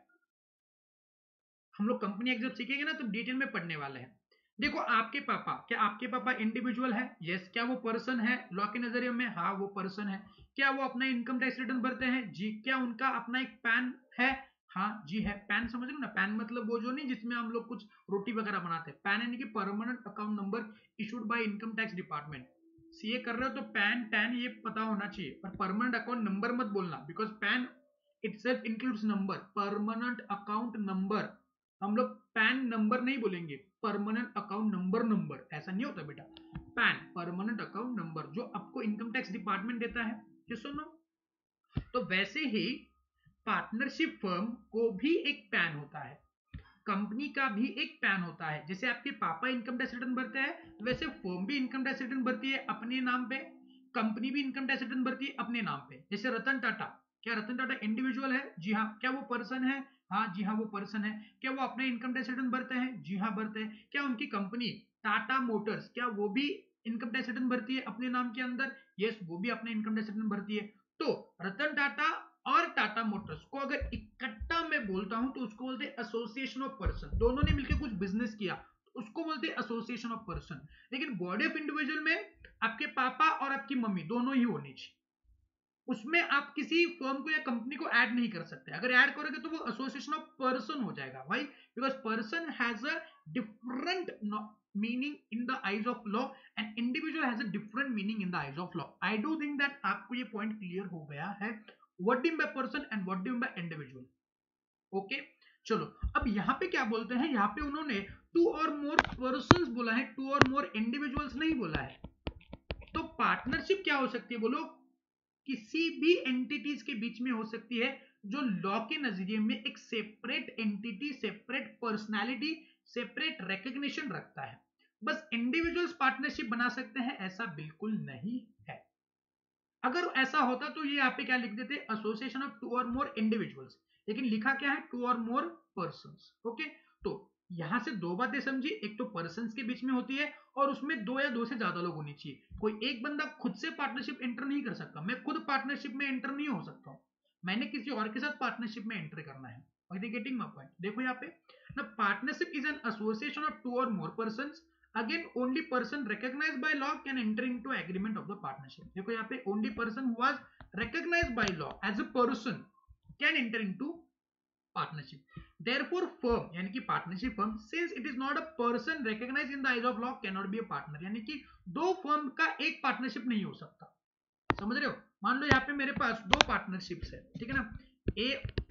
हम लोग कंपनी एक्ट जब सीखेंगे ना तो डिटेल में पढ़ने वाले हैं। देखो, आपके पापा, क्या आपके पापा इंडिविजुअल है? यस। क्या वो पर्सन है लॉ के नजरिए में? हाँ, वो पर्सन है। क्या वो अपना इनकम टैक्स रिटर्न भरते हैं? जी। क्या उनका अपना एक पैन है? हाँ जी है। पैन समझ लो ना, पैन मतलब वो जो नहीं जिसमें हम लोग कुछ रोटी वगैरह बनाते हैं। पैन यानी कि permanent account number issued by income tax department. CA कर रहे हो तो पैन टैन ये पता होना चाहिए, पर परमानेंट अकाउंट नंबर मत बोलना, because pan itself includes number. Permanent account number, हम लोग पैन नंबर नहीं बोलेंगे, परमानेंट अकाउंट नंबर, ऐसा नहीं होता बेटा। पैन परमानेंट अकाउंट नंबर जो आपको इनकम टैक्स डिपार्टमेंट देता है, ये सुनो। तो वैसे ही पार्टनरशिप फर्म को भी एक पैन होता है, कंपनी का भी एक पैन होता है। जैसे आपके पापा इनकम टैक्स रिटर्न भरते हैं, वैसे फर्म भी इनकम टैक्स रिटर्न भरती है अपने नाम पे, कंपनी भी इनकम टैक्स रिटर्न भरती है अपने नाम पे। जैसे रतन टाटा, क्या रतन टाटा इंडिविजुअल है? जी हाँ। क्या वो पर्सन है? हाँ जी हाँ, वो पर्सन है। क्या वो अपने इनकम टैक्स रिटर्न भरते हैं? जी हाँ, भरते हैं। क्या उनकी कंपनी टाटा मोटर्स, क्या वो भी इनकम टैक्स रिटर्न भरती है अपने नाम के अंदर? यस, वो भी अपने इनकम टैक्स रिटर्न भरती है। तो रतन टाटा और टाटा मोटर्स को अगर इकट्ठा मैं बोलता हूं तो उसको बोलते हैं एसोसिएशन ऑफ पर्सन। दोनों ने मिलकर कुछ बिजनेस किया, उसको बोलते हैं एसोसिएशन ऑफ पर्सन। लेकिन बॉडी ऑफ इंडिविजुअल में आपके पापा और आपकी मम्मी दोनों ही होनी चाहिए, उसमें आप किसी फर्म को या कंपनी को ऐड नहीं कर सकते। अगर ऐड करोगे तो वो एसोसिएशन ऑफ पर्सन हो जाएगा। Why? Because person has a different meaning in the eyes of law and individual has a different meaning in the eyes of law. I do think that आपको ये पॉइंट क्लियर हो गया है, what do by person and what do by individual. Okay, चलो अब यहाँ पे क्या बोलते हैं, यहाँ पे उन्होंने टू और मोर पर्संस बोला है, टू और मोर इंडिविजुअल्स नहीं बोला है। तो पार्टनरशिप क्या हो सकती है बोलो? किसी भी एंटिटीज के बीच में हो सकती है जो लॉ के नजरिए में एक separate entity, separate personality, separate recognition रखता है। बस इंडिविजुअल्स पार्टनरशिप बना सकते हैं ऐसा बिल्कुल नहीं है। अगर ऐसा होता तो ये यहाँ पे क्या लिख देते, association of two or more individuals, लेकिन लिखा क्या है, to or more persons. Okay, तो यहां से दो बातें समझी, एक तो पर्संस के बीच में होती है और उसमें दो या दो से ज्यादा लोग होने चाहिए। कोई एक बंदा खुद से पार्टनरशिप एंटर नहीं कर सकता। मैं खुद पार्टनरशिप में एंटर नहीं हो सकता हूं, मैंने किसी और के साथ पार्टनरशिप में एंटर करना है। Are you getting my point? देखो यहाँ पे ना, partnership is an association of two or more persons. Again, only person recognized by law can enter into agreement of the partnership. देखो यहाँ पे only person who was recognized by law as a person can enter into partnership. Therefore, firm यानी कि partnership firm, since it is not a person recognized in the eyes of law, cannot be a partner. यानी कि दो फर्म का एक पार्टनरशिप नहीं हो सकता। समझ रहे हो? मान लो यहाँ पे मेरे पास दो पार्टनरशिप्स है, ठीक है ना, ए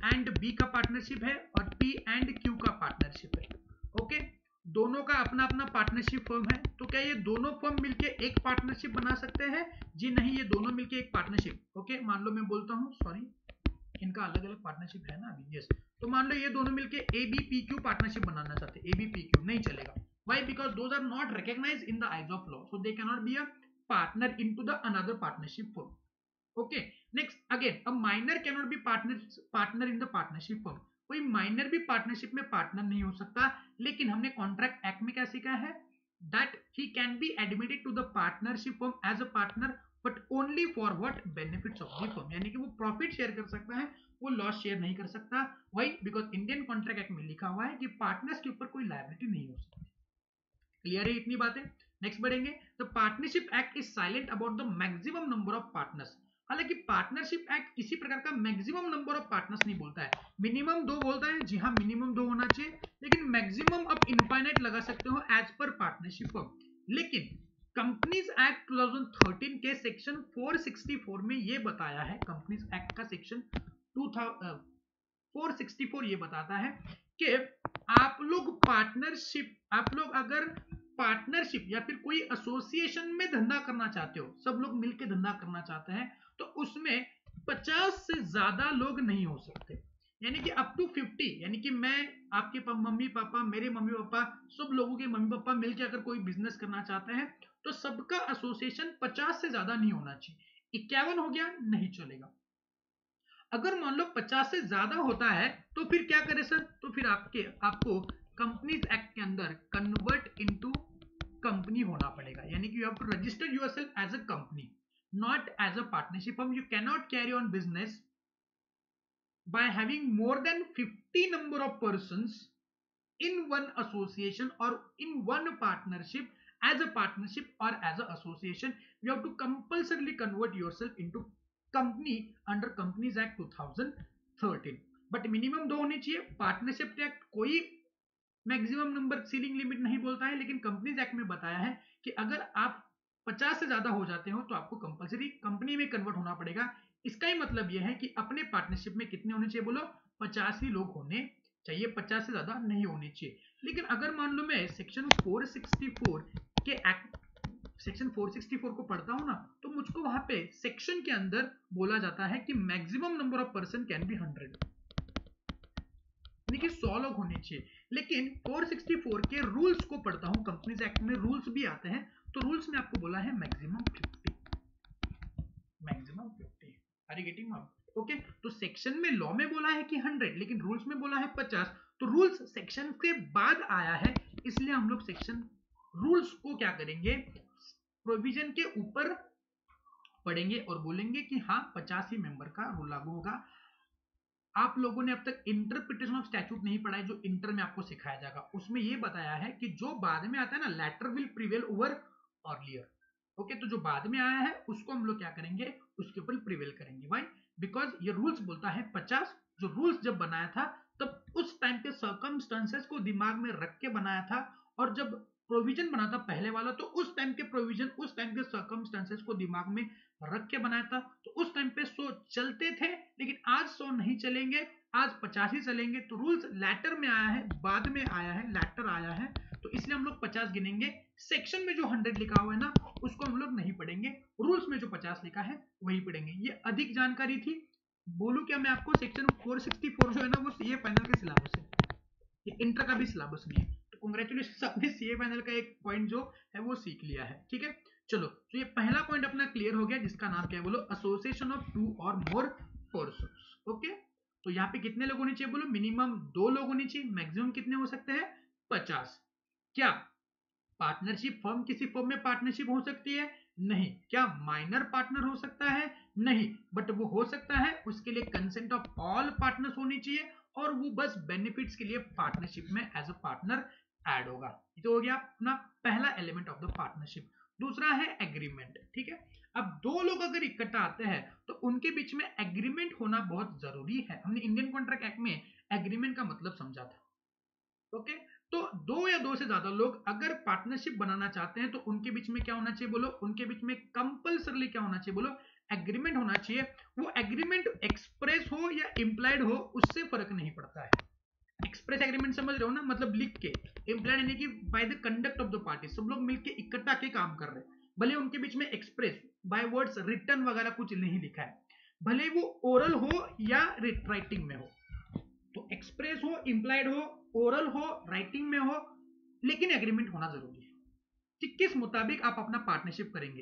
एंड बी का पार्टनरशिप है और पी एंड क्यू का पार्टनरशिप है। ओके, दोनों का अपना अपना पार्टनरशिप फर्म है, तो क्या ये दोनों फर्म मिलके एक पार्टनरशिप बना सकते हैं? जी नहीं, ये दोनों मिलके एक पार्टनरशिप। ओके, मान लो मैं बोलता हूँ, सॉरी इनका अलग अलग पार्टनरशिप है ना अभी, यस, तो मान लो ये दोनों मिलके A B P Q partnership बनाना चाहते हैं, ए बी पी क्यू नहीं चलेगा। Why? Because those are not recognised in the eyes of law, so they can not be a partner into the another partnership firm. Okay, next again, a minor cannot be partner in the partnership firm. कोई माइनर भी पार्टनरशिप में पार्टनर नहीं हो सकता, लेकिन हमने कॉन्ट्रैक्ट एक्ट में क्या सीखा है, that he can be admitted to the partnership firm as a partner, but only for what, benefits of the firm. यानी कि वो प्रॉफिट शेयर कर सकता है, वो लॉस शेयर नहीं कर सकता। वही, बिकॉज इंडियन कॉन्ट्रैक्ट एक्ट में लिखा हुआ है कि पार्टनर्स के ऊपर कोई लायबिलिटी नहीं हो सकती। क्लियर है इतनी बातें? नेक्स्ट बढ़ेंगे। The partnership act is silent about the maximum number of partners. हालांकि पार्टनरशिप एक्ट किसी प्रकार का मैक्सिमम नंबर ऑफ पार्टनर्स नहीं बोलता है, मिनिमम दो बोलता है। जी हाँ, मिनिमम दो होना चाहिए, लेकिन मैक्सिमम आप इनफाइनाइट लगा सकते हो एज पर पार्टनरशिप फर्म। लेकिन कंपनीज एक्ट 2013 के सेक्शन 464 में ये बताया है, कंपनीज एक्ट का सेक्शन 464 ये बताता है कि आप लोग पार्टनरशिप, आप लोग अगर पार्टनरशिप या फिर कोई एसोसिएशन में धंधा करना चाहते हो, सब लोग मिलकर धंधा करना चाहते हैं, तो उसमें 50 से ज्यादा लोग नहीं हो सकते। यानी कि अप टू 50, यानी कि मैं, आपके मम्मी पापा, मेरे मम्मी पापा, सब लोगों के मम्मी पापा मिलकर अगर कोई बिजनेस करना चाहते हैं तो सबका एसोसिएशन 50 से ज्यादा नहीं होना चाहिए। 51 हो गया, नहीं चलेगा। अगर मान लो 50 से ज्यादा होता है तो फिर क्या करें सर? तो फिर आपको कंपनीज एक्ट के अंदर कन्वर्ट इनटू कंपनी होना पड़ेगा। यानी कि you have to register yourself as a company, not as a partnership firm. You cannot carry on business by having more than 50 number of persons in one association or in one partnership, as a partnership or as an association. You have to compulsorily convert yourself into company under Companies Act 2013, but minimum दो होने चाहिए। पार्टनरशिप एक्ट कोई मैक्सिमम नंबर सीलिंग लिमिट नहीं बोलता है, लेकिन कंपनीज एक्ट में बताया है कि अगर आप 50 से ज्यादा हो जाते हो तो आपको कंपलसरी कंपनी में कन्वर्ट होना पड़ेगा। इसका ही मतलब यह है कि अपने पार्टनरशिप में कितने होने चाहिए बोलो? 50 ही लोग होने चाहिए, 50 से ज्यादा नहीं होने चाहिए। लेकिन अगर मान लो मैं सेक्शन 464 के एक्ट, सेक्शन 464 को पढ़ता हूं ना, तो मुझको वहां पे सेक्शन के अंदर बोला जाता है कि maximum number of person can be 100, यानी कि 100 लोग होने चाहिए। लेकिन 464 के रूल्स को पढ़ता हूं, कंपनीज एक्ट में रूल्स भी आते हैं, तो रूल्स में आपको बोला है maximum 50, maximum 50। Are you getting my? Okay, तो सेक्शन में लॉ में बोला है कि 100, लेकिन रूल्स में बोला है 50। तो रूल्स सेक्शन के बाद आया है, इसलिए हम लोग सेक्शन रूल्स को क्या करेंगे, प्रोविजन के ऊपर पढ़ेंगे और बोलेंगे कि हाँ 50 ही मेंबर का रूल लागू होगा। आप लोगों ने अब तक इंटरप्रिटेशन ऑफ स्टैट्यूट नहीं पढ़ा है, जो इंटर में आपको सिखाया जाएगा। उसमें यह बताया है कि जो बाद में आता है ना, later will prevail over earlier. Okay, तो जो बाद में आया है उसको हम लोग क्या करेंगे, उसके ऊपर प्रिवेल करेंगे। भाई बिकॉज ये रूल्स बोलता है 50। जो रूल्स जब बनाया था तब उस टाइम के सर्कमस्टेंसेस को दिमाग में रख के बनाया था, और जब प्रोविजन बना था पहले वाला तो उस टाइम के प्रोविजन, उस टाइम के सर्कमस्टेंसेस को दिमाग में रख के बनाया था। तो उस टाइम पे 100 चलते थे, लेकिन आज 100 नहीं चलेंगे, आज 50 ही चलेंगे। तो रूल्स लैटर में आया है, बाद में आया है, लैटर आया है, तो इसलिए हम लोग 50 गिनेंगे। सेक्शन में जो 100 लिखा हुआ है ना उसको हम लोग नहीं पढ़ेंगे, रूल्स में जो 50 लिखा है वही पढ़ेंगे। ये अधिक जानकारी थी, बोलूं क्या मैं आपको, सेक्शन 464 जो है ना वो सीए फाइनल के सिलेबस है, ये इंटर का भी सिलेबस नहीं है। तो कांग्रेचुलेशन, आपने सीए फाइनल का एक पॉइंट जो है वो सीख लिया है। ठीक है, चलो, तो ये पहला पॉइंट अपना क्लियर हो गया, जिसका नाम क्या है बोलो, association of 2 or more persons. Okay, तो यहाँ पे कितने लोग होने चाहिए बोलो, मिनिमम 2 लोग होने चाहिए, मैक्सिमम कितने हो सकते हैं, 50। क्या पार्टनरशिप फर्म किसी फर्म में पार्टनरशिप हो सकती है, नहीं। क्या माइनर पार्टनर हो सकता है, नहीं, बट वो हो सकता है, उसके लिए कंसेंट ऑफ ऑल पार्टनर्स होनी चाहिए, और वो बस बेनिफिट्स के लिए पार्टनरशिप में एज अ पार्टनर ऐड होगा। ये तो हो गया अपना पहला एलिमेंट ऑफ द पार्टनरशिप। दूसरा है एग्रीमेंट। ठीक है, अब 2 लोग अगर इकट्ठा आते हैं तो उनके बीच में एग्रीमेंट होना बहुत जरूरी है। हमने इंडियन कॉन्ट्रैक्ट एक्ट में एग्रीमेंट का मतलब समझा था। ओके, तो 2 या 2 से ज्यादा लोग अगर पार्टनरशिप बनाना चाहते हैं तो उनके बीच में क्या होना चाहिए बोलो, उनके बीच में कंपल्सरली क्या होना चाहिए बोलो, एग्रीमेंट होना चाहिए। वो एग्रीमेंट एक्सप्रेस हो या इंप्लाइड हो उससे फर्क नहीं पड़ता है। एक्सप्रेस एग्रीमेंट समझ रहे हो ना, मतलब लिख के, इंप्लाइड यानी कि by the conduct of the party, सब लोग मिलके इकट्ठा के काम कर रहे हैं, भले उनके बीच में एक्सप्रेस बाय वर्ड्स रिटर्न वगैरह कुछ नहीं लिखा है, भले वो ओरल हो या राइटिंग में हो, तो एक्सप्रेस हो, इंप्लाइड हो, ओरल हो, राइटिंग में हो, लेकिन एग्रीमेंट होना जरूरी है कि किस मुताबिक आप अपना पार्टनरशिप करेंगे।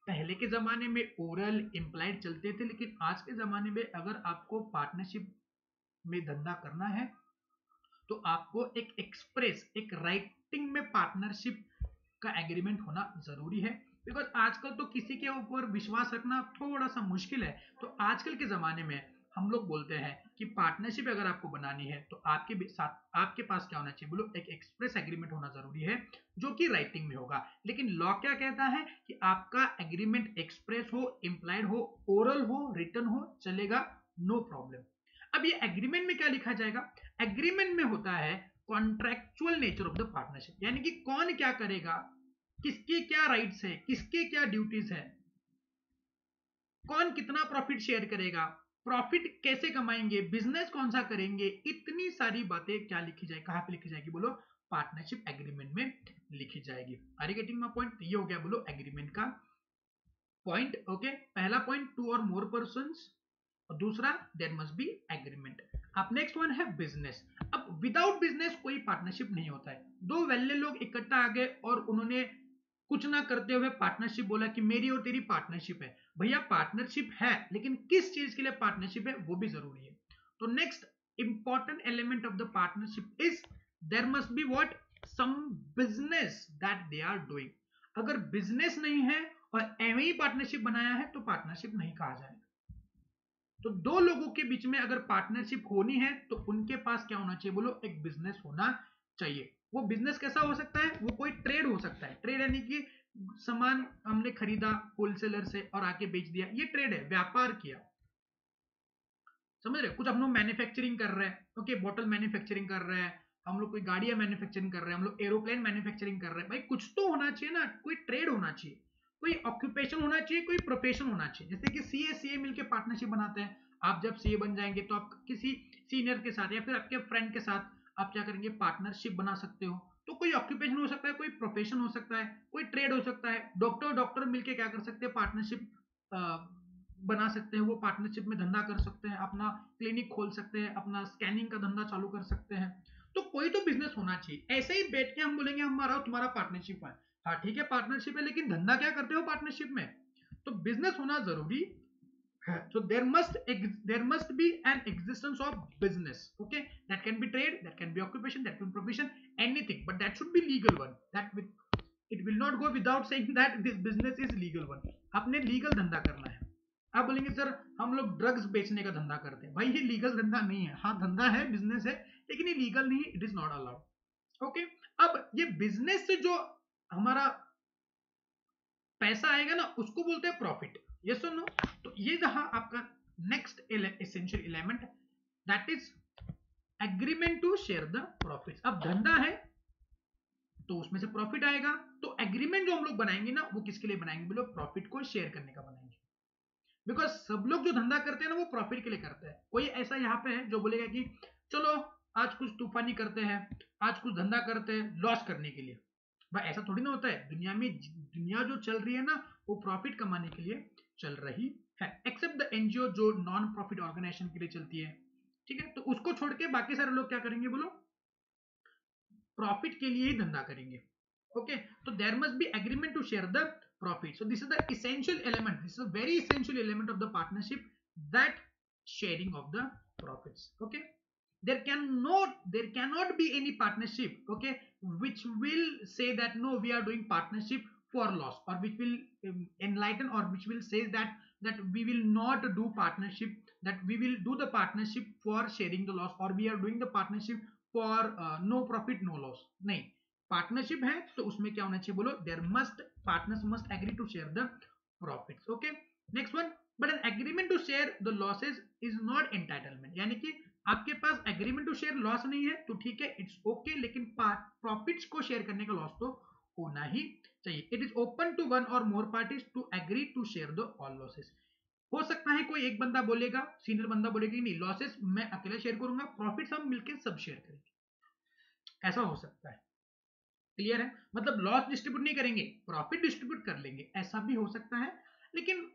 पहले के जमाने में ओरल इंप्लाइड चलते थे, लेकिन आज के जमाने में अगर आपको पार्टनरशिप में धंधा करना है तो आपको एक एक्सप्रेस, एक राइटिंग में पार्टनरशिप का एग्रीमेंट होना जरूरी है। बिकॉज आजकल तो किसी के ऊपर विश्वास रखना थोड़ा सा मुश्किल है। तो आजकल के जमाने में हम लोग बोलते हैं कि पार्टनरशिप अगर आपको बनानी है तो आपके साथ, आपके पास क्या होना चाहिए बोलो, एक एक्सप्रेस एग्रीमेंट होना जरूरी है जो कि राइटिंग में होगा। लेकिन लॉ क्या कहता है कि आपका एग्रीमेंट एक्सप्रेस हो, इंप्लाइड हो, ओरल हो, रिटर्न हो, चलेगा, नो प्रॉब्लम। अब ये एग्रीमेंट में क्या लिखा जाएगा, एग्रीमेंट में होता है contractual nature of the partnership, यानी कि कौन क्या करेगा, किसके क्या राइट्स है, किसके क्या ड्यूटीज है, कौन कितना प्रॉफिट शेयर करेगा, प्रॉफिट कैसे कमाएंगे, बिजनेस कौन सा करेंगे, इतनी सारी बातें क्या लिखी जाएगी, कहां पे लिखी जाएगी बोलो, पार्टनरशिप एग्रीमेंट में लिखी जाएगी। Are you getting my point? ये हो गया बोलो एग्रीमेंट का पॉइंट। ओके, पहला पॉइंट 2 और मोर पर्सन्स, और दूसरा देयर मस्ट बी एग्रीमेंट। अब नेक्स्ट वन है बिजनेस। अब विदाउट बिजनेस कोई पार्टनरशिप नहीं होता है। 2 वेल्ले लोग इकट्ठा आ गए और उन्होंने कुछ ना करते हुए पार्टनरशिप बोला कि मेरी और तेरी पार्टनरशिप है। भैया पार्टनरशिप है, लेकिन किस चीज के लिए पार्टनरशिप है वो भी जरूरी है। तो next important element of the partnership is there must be what, some business that they are doing. अगर बिजनेस नहीं है और एवं ही पार्टनरशिप बनाया है तो पार्टनरशिप नहीं कहा जाएगा। तो 2 लोगों के बीच में अगर पार्टनरशिप होनी है तो उनके पास क्या होना चाहिए बोलो, एक बिजनेस होना चाहिए। वो बिजनेस कैसा हो सकता है, वो कोई ट्रेड हो सकता है। ट्रेड यानी कि सामान हमने खरीदा होलसेलर से और आके बेच दिया, ये ट्रेड है, व्यापार किया, समझ रहे। कुछ हम लोग मैन्युफैक्चरिंग कर रहे हैं, ओके, बॉटल मैन्युफैक्चरिंग कर रहे हैं, हम लोग कोई गाड़ियां मैन्युफैक्चरिंग कर रहे हैं, हम लोग एरोप्लेन मैन्युफैक्चरिंग कर रहे हैं। भाई कुछ तो होना चाहिए ना, कोई ट्रेड होना चाहिए, कोई ऑक्यूपेशन होना चाहिए, कोई प्रोफेशन होना चाहिए। जैसे कि सीए मिलकर पार्टनरशिप बनाते हैं। आप जब सीए बन जाएंगे तो आप किसी सीनियर के साथ या फिर आपके फ्रेंड के साथ आप क्या करेंगे, पार्टनरशिप बना सकते हो। तो कोई ऑक्यूपेशन हो सकता है, कोई प्रोफेशन हो सकता है, कोई ट्रेड हो सकता है। डॉक्टर मिलकर क्या कर सकते हैं, पार्टनरशिप बना सकते हैं, वो पार्टनरशिप में धंधा कर सकते हैं, अपना क्लिनिक खोल सकते हैं, अपना स्कैनिंग का धंधा चालू कर सकते हैं। तो कोई तो बिजनेस होना चाहिए। ऐसे ही बैठ के हम बोलेंगे हमारा और तुम्हारा पार्टनरशिप है, हाँ ठीक है पार्टनरशिप है, लेकिन धंधा क्या करते हो पार्टनरशिप में, तो बिजनेस होना जरूरी है। So there must be an existence of business, okay, that can be trade, that can be occupation, that can be profession, anything, but that should be legal one, it will not go without saying that this business is legal one। आपने लीगल धंधा करना है। आप बोलेंगे सर हम लोग ड्रग्स बेचने का धंधा करते हैं, भाई ये लीगल धंधा नहीं है। हाँ धंधा है, बिजनेस है, लेकिन ये लीगल नहीं है, it is not allowed. Okay, अब ये बिजनेस से जो हमारा पैसा आएगा ना उसको बोलते हैं प्रॉफिट, यस और नो। तो ये रहा आपका next essential element, that is agreement to share the profits. अब धंधा है तो उसमें से प्रॉफिट आएगा, तो एग्रीमेंट जो हम लोग बनाएंगे ना वो किसके लिए बनाएंगे बोलो, प्रॉफिट को शेयर करने का बनाएंगे। बिकॉज सब लोग जो धंधा करते हैं ना वो प्रॉफिट के लिए करते हैं। कोई ऐसा यहाँ पे है जो बोलेगा कि चलो आज कुछ तूफानी करते हैं, आज कुछ धंधा करते हैं लॉस करने के लिए। भाई ऐसा थोड़ी ना होता है दुनिया में। दुनिया जो चल रही है ना वो प्रॉफिट कमाने के लिए चल रही है, एक्सेप्ट द एनजीओ जो नॉन प्रॉफिट ऑर्गेनाइजेशन के लिए चलती है, ठीक है। तो उसको छोड़ के बाकी सारे लोग क्या करेंगे बोलो, प्रॉफिट के लिए ही धंधा करेंगे। ओके, तो there must be agreement to share the profit. So this is the essential element, this is a very essential element of the partnership, that sharing of the profits. Okay, there cannot be any partnership, okay, which will say that no, we are doing partnership for loss, or which will enlighten, or which will say that we will not do partnership, that we will do the partnership for sharing the loss, or we are doing the partnership for no profit no loss. नहीं, पार्टनरशिप है तो उसमें क्या होना चाहिए बोलो, there must, partners must agree to share the profits. Okay, next one, but an agreement to share the losses is not entitlement. यानी कि आपके पास एग्रीमेंट टू शेयर लॉस नहीं है तो ठीक है, इट्स ओके, लेकिन प्रॉफिट्स को शेयर करने का लॉस तो होना ही चाहिए। It is open to one or more parties to agree to share the all losses. हो सकता है कोई एक बंदा बोलेगा, सीनियर बंदा बोलेगा नहीं, लॉसेस मैं अकेला शेयर करूंगा, प्रॉफिट्स हम मिलकर सब शेयर करेंगे। ऐसा हो सकता है, क्लियर है। मतलब लॉस डिस्ट्रीब्यूट नहीं करेंगे, प्रॉफिट डिस्ट्रीब्यूट कर लेंगे, ऐसा भी हो सकता है। लेकिन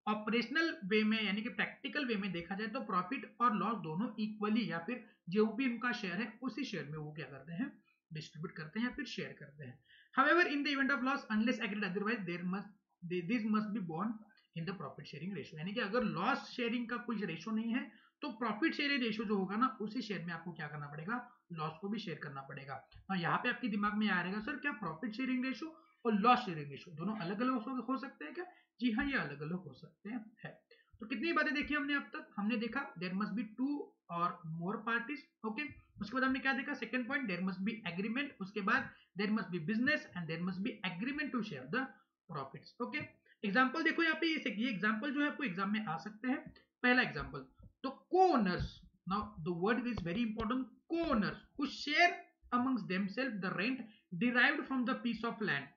ऑपरेशनल वे में यानी कि प्रैक्टिकल वे में देखा जाए तो प्रॉफिट और लॉस दोनों इक्वली, या फिर जो भी उनका शेयर है उसी शेयर में वो क्या करते हैं, डिस्ट्रीब्यूट करते हैं या फिर शेयर करते हैं। However in the event of loss unless agreed otherwise this must be borne in the profit sharing ratio. यानी कि अगर लॉस शेयरिंग का कोई रेशियो नहीं है तो प्रॉफिट शेयरिंग रेशियो जो होगा ना उसी शेयर में आपको क्या करना पड़ेगा, लॉस को भी शेयर करना पड़ेगा। और यहाँ पे आपके दिमाग में आ रहेगा सर क्या प्रॉफिट शेयरिंग रेशियो और लॉस शेयरिंग रेशियो दोनों अलग अलग हो सकते हैं क्या? जी हाँ, ये अलग अलग हो सकते हैं है। तो कितनी बातें देखी हमने अब तक? हमने देखा there must B to or more parties. Okay, उसके बाद हमने क्या देखा, second point there must be agreement, उसके बाद there must be business and there must be agreement to share the profits. Okay, example देखो यहाँ पे, ये एग्जांपल जो है आपको एग्जाम में आ सकते हैं। पहला एग्जांपल, तो को-ओनर्स, now the word is very important, co-owners who share amongst themselves the rent derived from the piece of land.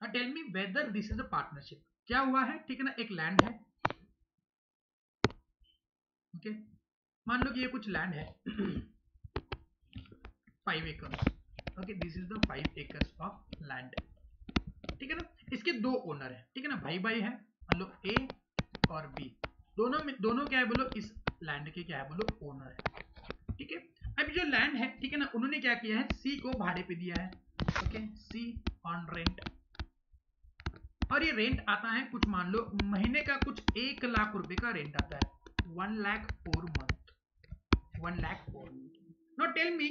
Now tell me whether this is a partnership. क्या हुआ है, ठीक है ना, एक लैंड है, ओके, मान लो कि ये कुछ लैंड है 5 acres, okay, this is the 5 acres of land, ठीक है ना। इसके दो ओनर है, ठीक है ना, भाई भाई है, मान लो ए और बी, दोनों क्या है बोलो, इस लैंड के क्या है बोलो, ओनर है, ठीक है। अब जो लैंड है, ठीक है ना, उन्होंने क्या किया है, सी को भाड़े पे दिया है, ओके, सी ऑन रेंट, और ये रेंट आता है कुछ, मान लो महीने का कुछ 1 लाख रुपए का रेंट आता है, 1 लाख पर मंथ, 1 लाख पर month. Now tell me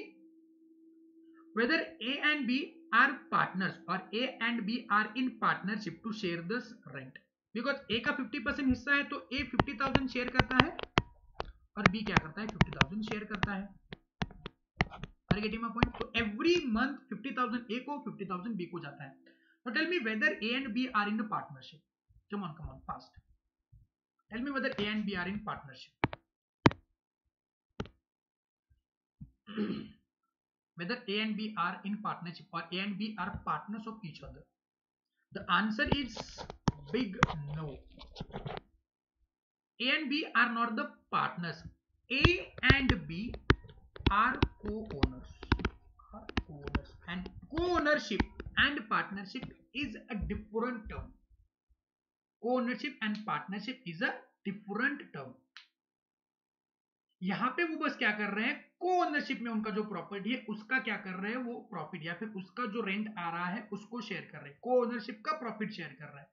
whether A and B are partners or A and B are in partnership to share this rent, because A का 50% हिस्सा है तो A 50,000 शेयर करता है और B क्या करता है, 50,000 शेयर करता है। Are you getting my point? So every month 50,000 A को, 50,000 B को जाता है। Now tell me whether A and B are in the partnership. Come on, fast. Tell me whether A and B are in partnership. Whether A and B are in partnership or A and B are partners of each other. The answer is big no. A and B are not the partners. A and B are co-owners. And co-ownership and partnership is a different term. Co-ownership and partnership is a different term. यहाँ पे वो बस क्या कर रहे हैं, को-ओनरशिप में उनका जो प्रॉपर्टी है उसका क्या कर रहे हैं, वो प्रॉफिट या फिर उसका जो रेंट आ रहा है उसको शेयर कर रहे हैं, को-ओनरशिप का प्रॉफिट शेयर कर रहा है।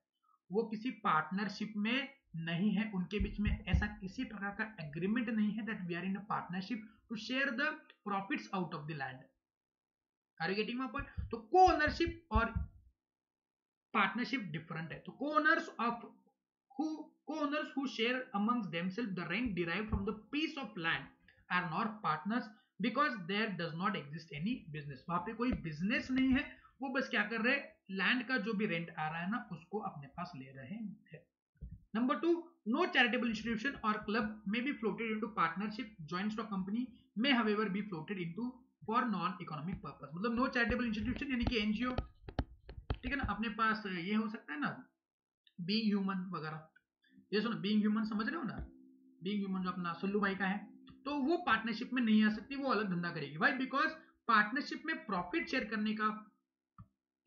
वो किसी पार्टनरशिप में नहीं है, उनके बीच में ऐसा किसी प्रकार का एग्रीमेंट नहीं है that we are in a partnership to share the profits out of the land. Are you getting my point? तो को-ओनरशिप और पार्टनरशिप डिफरेंट है। तो co-owners who share amongst themselves the rent derived from the piece of land are not partners because there does not exist any business. वहां पे कोई बिजनेस नहीं है, वो बस क्या कर रहे हैं, लैंड का जो भी रेंट आ रहा है ना उसको अपने पास ले रहे हैं। Number 2, no charitable institution or club may be floated into partnership joint stock company may however be floated into for non economic purpose. मतलब नो चैरिटेबल इंस्टीट्यूशन यानी कि एनजीओ, ठीक है ना, अपने पास ये हो सकता है ना, बीइंग ह्यूमन वगैरह, ये सुनो बीइंग ह्यूमन समझ रहे हो ना, बीइंग ह्यूमन जो अपना सल्लू भाई का है, तो वो पार्टनरशिप में नहीं आ सकती, वो अलग धंधा करेगी। भाई बिकॉज पार्टनरशिप में प्रॉफिट शेयर करने का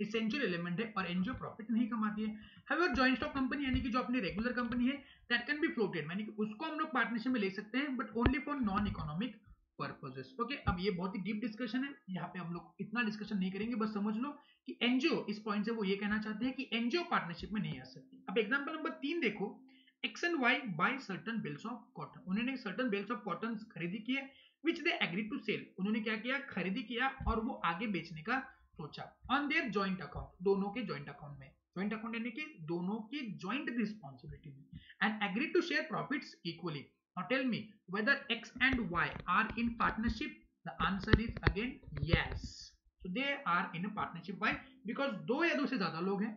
इसेंशियल एलिमेंट है और एनजीओ प्रॉफिट नहीं कमाती है। हाउएवर जॉइंट स्टॉक कंपनी यानी कि जो अपनी रेगुलर कंपनी है, दैट कैन बी फ्लोटेड, यानी कि उसको हम लोग पार्टनरशिप में ले सकते हैं but only for non economic purposes. Okay, अब ये बहुत ही डीप डिस्कशन है, यहाँ पे हम लोग इतना डिस्कशन नहीं करेंगे, बस समझ लो कि एनजीओ, इस पॉइंट से वो ये कहना चाहते हैं कि एनजीओ पार्टनरशिप में नहीं आ सकती। अब एग्जांपल नंबर 3 देखो, X and Y by certain bales of cotton, उन्होंने सर्टेन बेल्स ऑफ कॉटन खरीदी की है which they agree to sell, उन्होंने क्या किया, खरीदी किया और वो आगे बेचने का सोचा ऑन देयर जॉइंट अकाउंट, दोनों के जॉइंट अकाउंट में, जॉइंट अकाउंट यानी कि दोनों की जॉइंट रिस्पॉन्सिबिलिटी में, and agree to share profits equally. Now tell me whether X and Y are in partnership, the answer is again yes, so they are in a partnership. Why? Because दो या दो से ज्यादा लोग हैं,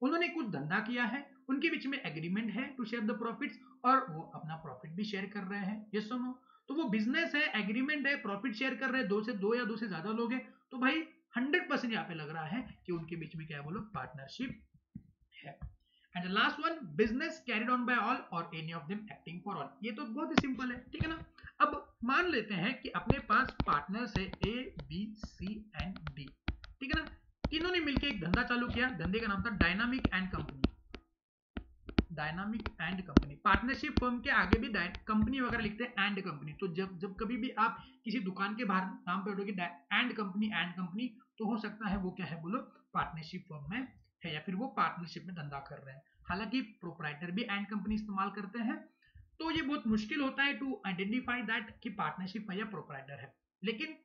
उन्होंने कुछ धंधा किया है, उनके बीच में एग्रीमेंट है टू शेयर द प्रॉफिट्स और वो अपना प्रॉफिट भी शेयर कर रहे हैं, यस और नो। तो वो बिजनेस है, एग्रीमेंट है, प्रॉफिट शेयर कर रहे हैं, दो या दो से ज्यादा लोग हैं, तो भाई 100% यहाँ पे लग रहा है कि उनके बीच में क्या है, बोलो पार्टनरशिप है। And the last one, business carried on by all or any of them acting for all, ये तो बहुत ही सिंपल है, ठीक है ना। अब मान लेते हैं कि अपने पास पार्टनर्स है A B C and D, ठीक है ना, तीनों ने मिलकर एक धंधा चालू किया, धंधे का नाम था dynamic and company, dynamic and company. Partnership firm के आगे भी कंपनी वगैरह लिखते हैं एंड कंपनी, तो जब जब कभी भी आप किसी दुकान के बाहर नाम पे उठोगे एंड कंपनी, तो हो सकता है वो क्या है, बोलो पार्टनरशिप फर्म में है या फिर वो पार्टनरशिप में धंधा कर रहे हैं। हालांकि प्रोप्राइटर भी एंड कंपनी इस्तेमाल करते हैं, तो ये बहुत मुश्किल होता है टू आइडेंटिफाई दैट कि पार्टनरशिप है या प्रोप्राइटर है, लेकिन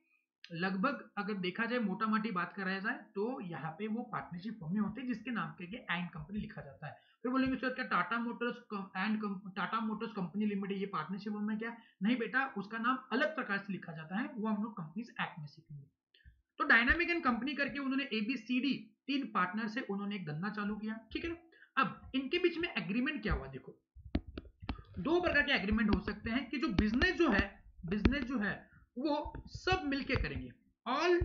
लगभग अगर देखा जाए, मोटा मोटी बात करा जाए तो यहाँ पे वो पार्टनरशिप फर्म होते हैं जिसके नाम के एंड कंपनी लिखा जाता है। फिर बोलेंगे सर क्या टाटा मोटर्स कंपनी लिमिटेड ये पार्टनरशिप फर्म है क्या? नहीं बेटा, उसका नाम अलग प्रकार से लिखा जाता है, वो हम लोग कंपनीज एक्ट में सीखेंगे। तो डायनामिक एंड कंपनी करके उन्होंने एबीसीडी 3 पार्टनर से उन्होंने एक धंधा चालू किया, ठीक है ना। अब इनके बीच में एग्रीमेंट क्या हुआ, देखो दो प्रकार के एग्रीमेंट हो सकते हैं कि जो बिजनेस जो है वो सब मिलके करेंगे, all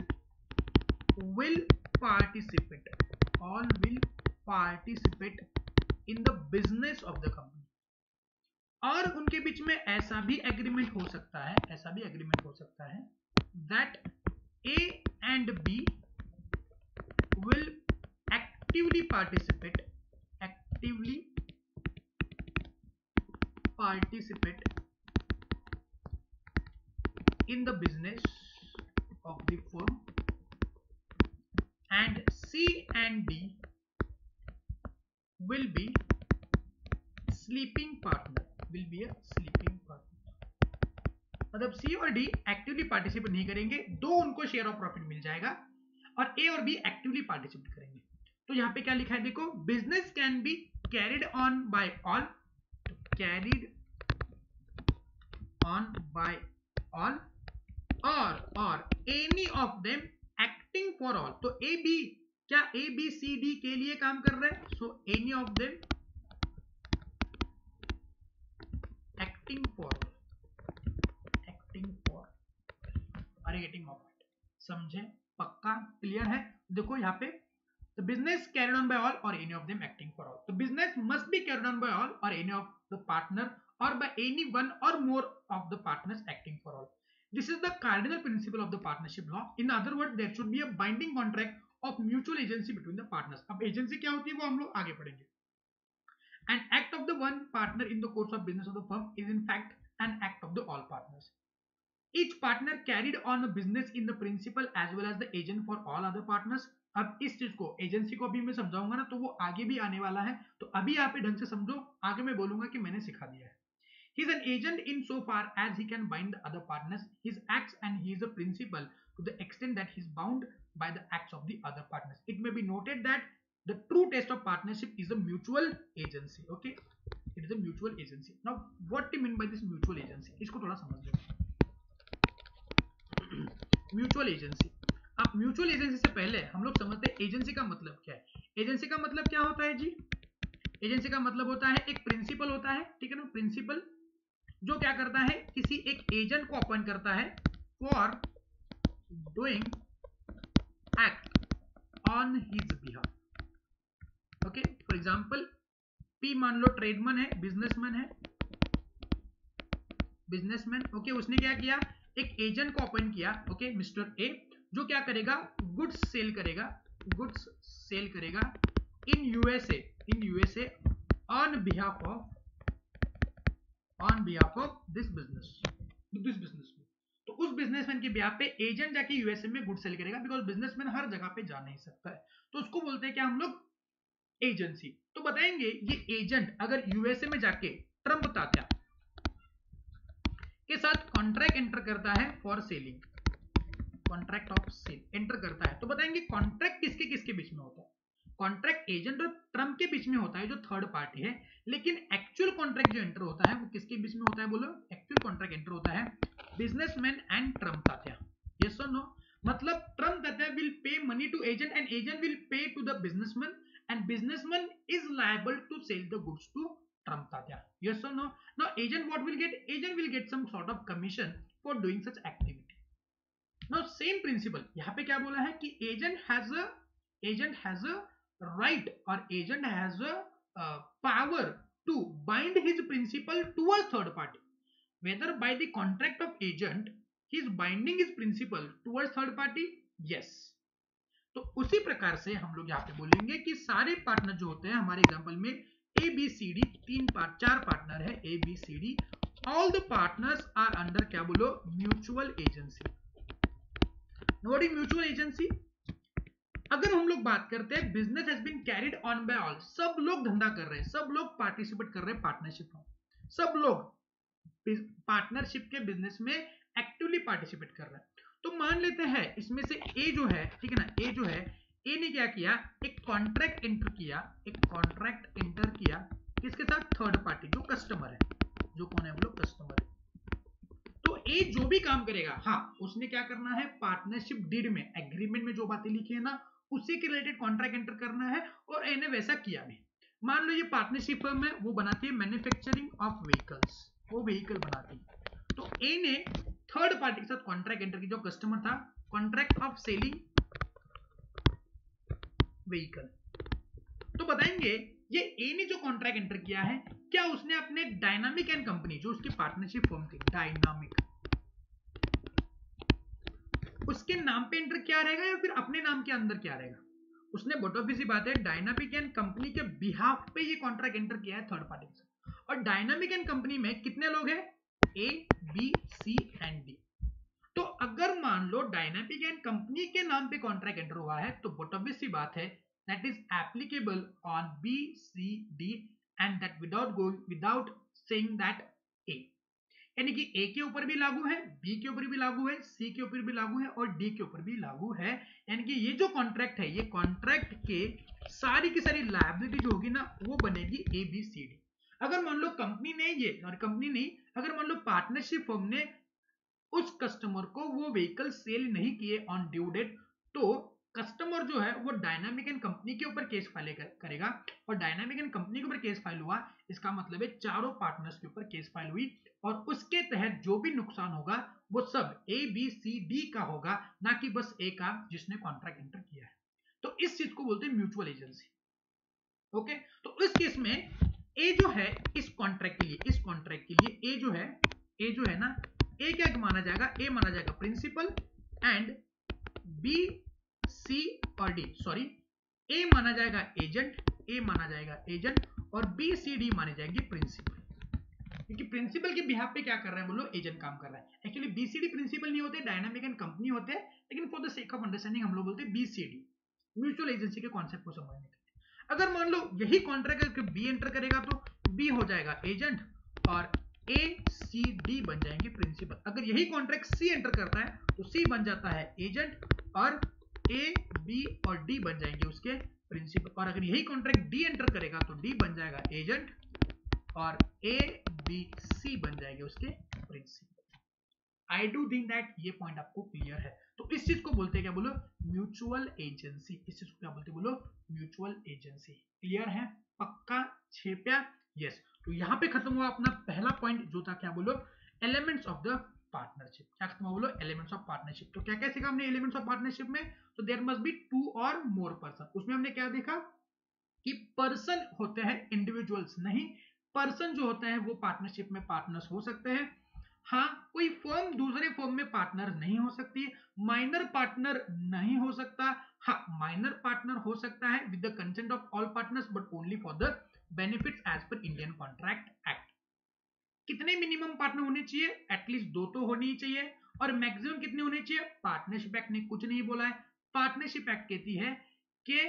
will participate in the business of the company. और उनके बीच में ऐसा भी एग्रीमेंट हो सकता है that A and B will actively participate in the business of the firm, and C and D will be sleeping partner, मतलब सी और डी एक्टिवली पार्टिसिपेट नहीं करेंगे, दो उनको शेयर ऑफ प्रॉफिट मिल जाएगा और ए और बी एक्टिवली पार्टिसिपेट करेंगे। तो यहाँ पे क्या लिखा है, देखो business can be carried on by all, carried on by all or any of them acting for all. तो ए बी, क्या ए बी सी डी के लिए काम कर रहे हैं, so any of them acting for or getting of it, समझे, पक्का क्लियर है। देखो यहाँ पे the business carried on by all or any of them acting for all, the business must be carried on by all or any of the partner or by any one or more of the partners acting for all. This is the cardinal principle of the partnership law. In other words, there should be a binding contract of mutual agency between the partners. अब agency क्या होती है वो हम लोग आगे पढ़ेंगे। An act of the one partner in the course of business of the firm is in fact an act of the all partners. Each partner carried on a business in the principal as well as the agent for all other partners. अब इस चीज को, एजेंसी को अभी मैं समझाऊंगा ना तो वो आगे भी आने वाला है, तो अभी आप ढंग से समझो, आगे मैं बोलूंगा कि मैंने सिखा दिया है। He is an agent in so far as he can bind the other partners. His acts and he is a principal to the extent that he is bound by the acts of the other partners. It may be noted that the true test of partnership is a mutual agency. Okay, it is a mutual agency. Now, what do you mean by this mutual agency? इसको थोड़ा समझ लो। म्यूचुअल एजेंसी, आप म्यूचुअल एजेंसी से पहले हम लोग समझते हैं एजेंसी का मतलब क्या है। एजेंसी का मतलब क्या होता है जी? एजेंसी का मतलब होता है एक प्रिंसिपल होता है, ठीक है ना, प्रिंसिपल जो क्या करता है, किसी एक एजेंट को अपॉइंट करता है for doing act on his behalf. Okay, for example P मान लो ट्रेडमैन है, बिजनेसमैन। ओके, उसने क्या किया, एक एजेंट को अपॉइंट किया, ओके, मिस्टर ए, जो क्या करेगा, गुड्स सेल करेगा in USA on behalf of this businessman. तो उस बिजनेसमैन के बिहाफ पे एजेंट जाके यूएसए में गुड सेल करेगा, बिकॉज बिजनेसमैन हर जगह पे जा नहीं सकता है, तो उसको बोलते हैं क्या हम लोग, एजेंसी। तो बताएंगे ये एजेंट अगर यूएसए में जाके ट्रम्प तात्या के साथ कॉन्ट्रैक्ट एंटर करता है for selling, contract of sale enter करता है, तो बताएंगे कॉन्ट्रैक्ट किसके किसके बीच में होता है? कॉन्ट्रैक्ट एजेंट और ट्रम्प के बीच में होता है जो थर्ड पार्टी है, लेकिन एक्चुअल कॉन्ट्रैक्ट जो एंटर होता है वो किसके बीच में होता है? बोलो, एक्चुअल कॉन्ट्रैक्ट एंटर होता है businessman and Trump Tatya. Yes और नो? मतलब Trump Tatya will pay money to agent and agent will pay to the businessman and businessman is liable to sell the goods to Trump Tatya. Yes और no? Now agent what will get? Agent will get some sort of commission for doing such activity. Now same principle यहाँ पे क्या बोला है कि agent has a right or agent has a power to bind his principal towards third party. Whether by the contract of agent he is binding his principal towards third party. Yes. तो उसी प्रकार से हम लोग यहाँ पे बोलेंगे कि सारे पार्टनर जो होते हैं हमारे एग्जांपल में ए बी सी डी, चार पार्टनर है A B C D, all the partners are under क्या बोलो, mutual agency. What is mutual agency? अगर हम लोग बात करते हैं business has been carried on by all, सब लोग धंधा कर रहे हैं, सब लोग पार्टिसिपेट कर रहे हैं पार्टनरशिप में, सब लोग पार्टनरशिप के बिजनेस में एक्टिवली पार्टिसिपेट कर रहे हैं। तो मान लेते हैं इसमें से ए जो है, ठीक है ना, ए जो है, ए ने क्या किया, एक कॉन्ट्रैक्ट एंटर किया किसके साथ? थर्ड पार्टी, जो कस्टमर है, जो कौन है वो लोग, कस्टमर है। तो ए जो भी काम करेगा, हाँ, उसने क्या करना है, पार्टनरशिप डीड में, एग्रीमेंट में जो बातें लिखी है ना, उसी के रिलेटेड कॉन्ट्रैक्ट एंटर करना है, और ए ने वैसा किया भी। मान लो ये पार्टनरशिप फर्म है, वो बनाती है मैन्युफैक्चरिंग ऑफ व्हीकल्स, वो व्हीकल बनाती है। तो ए ने थर्ड पार्टी के साथ कॉन्ट्रैक्ट एंटर किया, जो कस्टमर था, कॉन्ट्रैक्ट ऑफ सेलिंग व्हीकल। तो बताएंगे ये ए ने जो कॉन्ट्रैक्ट एंटर किया है, क्या उसने अपने डायनामिक एंड कंपनी, जो उसकी पार्टनरशिप फर्म थी डायनामिक, उसके नाम पे एंटर किया रहेगा या फिर अपने नाम के अंदर क्या रहेगा? उसने बट ऑब्वियस सी बात है डायनामिक एंड कंपनी के बिहाफ पे ये कॉन्ट्रैक्ट एंटर किया है थर्ड पार्टी के साथ। और डायनामिक एंड कंपनी में कितने लोग हैं? A B C and D. तो अगर मान लो डायनामिक एंड कंपनी के नाम पे कॉन्ट्रैक्ट एंटर हुआ है, तो बट ऑब्वियस सी बात है that is applicable on B, C, D and that without saying that A, यानी कि A के ऊपर भी लागू है, B के ऊपर भी लागू है, C के ऊपर भी लागू है और D के ऊपर भी लागू है। यानी कि ये जो कॉन्ट्रैक्ट है, ये कॉन्ट्रैक्ट के सारी की सारी लायबिलिटी जो होगी ना, वो बनेगी A, B, C, D। अगर मान लो कंपनी ने ये, और कंपनी नहीं, अगर मान लो पार्टनरशिप फर्म ने उस कस्टमर को वो व्हीकल सेल नहीं किए ऑन ड्यू डेट, तो कस्टमर जो है वो डायनामिक एंड कंपनी के ऊपर केस फाइल करेगा, और डायनामिक एंड कंपनी के ऊपर केस फाइल हुआ, इसका मतलब है चारों पार्टनर्स के ऊपर केस फाइल हुई, और उसके तहत जो भी नुकसान होगा वो सब ए बी सी डी का होगा, ना कि बस ए का जिसने कॉन्ट्रैक्ट एंटर किया है। तो इस चीज को बोलते हैं म्यूचुअल एजेंसी। ओके, तो इस केस में ए जो है इस कॉन्ट्रैक्ट के लिए ए जो है ना, ए क्या माना जाएगा? ए माना जाएगा प्रिंसिपल, एंड बी सी और डी, सॉरी, ए माना जाएगा एजेंट, और बी सी डी माने जाएंगे प्रिंसिपल, क्योंकि प्रिंसिपल के बिहाफ पे क्या कर रहा है बोलो, एजेंट काम कर रहा है। Actually B C D principal नहीं होते, डायनामिक एंड कंपनी होते हैं, लेकिन for the sake of understanding हम लोग बोलते हैं B C D, mutual agency के कॉन्सेप्ट को समझने के लिए। अगर मान लो यही कॉन्ट्रैक्ट बी एंटर करेगा, तो बी हो जाएगा एजेंट और ए सी डी बन जाएंगे प्रिंसिपल। अगर यही कॉन्ट्रैक्ट सी एंटर करता है, तो सी बन जाता है एजेंट और ए बी और डी बन जाएंगे उसके प्रिंसिपल। और अगर यही कॉन्ट्रैक्ट डी एंटर करेगा, तो डी बन जाएगा एजेंट और ए बी सी बन जाएंगे उसके principal. I do think that ये पॉइंट आपको क्लियर है। तो इस चीज को बोलते हैं क्या बोलो, म्यूचुअल एजेंसी। इस चीज को क्या बोलते हैं बोलो, म्यूचुअल एजेंसी। क्लियर है, पक्का, छेप्या, यस। तो यहाँ पे खत्म हुआ अपना पहला पॉइंट जो था क्या बोलो, एलिमेंट्स ऑफ द पार्टनरशिप। क्या खत्म हुआ बोलो, एलिमेंट्स ऑफ पार्टनरशिप। तो क्या क्या सीखा हमने एलिमेंट्स ऑफ पार्टनरशिप में, तो there must B 2 or more person. उसमें हमने क्या देखा कि पर्सन होते हैं इंडिविजुअल्स नहीं, पर्सन जो होते हैं वो पार्टनरशिप में पार्टनर्स हो सकते हैं। हाँ, कोई फर्म दूसरे फर्म में पार्टनर नहीं हो सकती, माइनर पार्टनर नहीं हो सकता। हाँ, माइनर पार्टनर हो सकता है with the consent of all partners but only for the benefits as per Indian Contract Act. कितने मिनिमम पार्टनर होने चाहिए, एटलीस्ट 2 तो होने ही चाहिए। और मैक्सिमम कितने होने चाहिए, पार्टनरशिप एक्ट ने कुछ नहीं बोला है। पार्टनरशिप एक्ट कहती है कि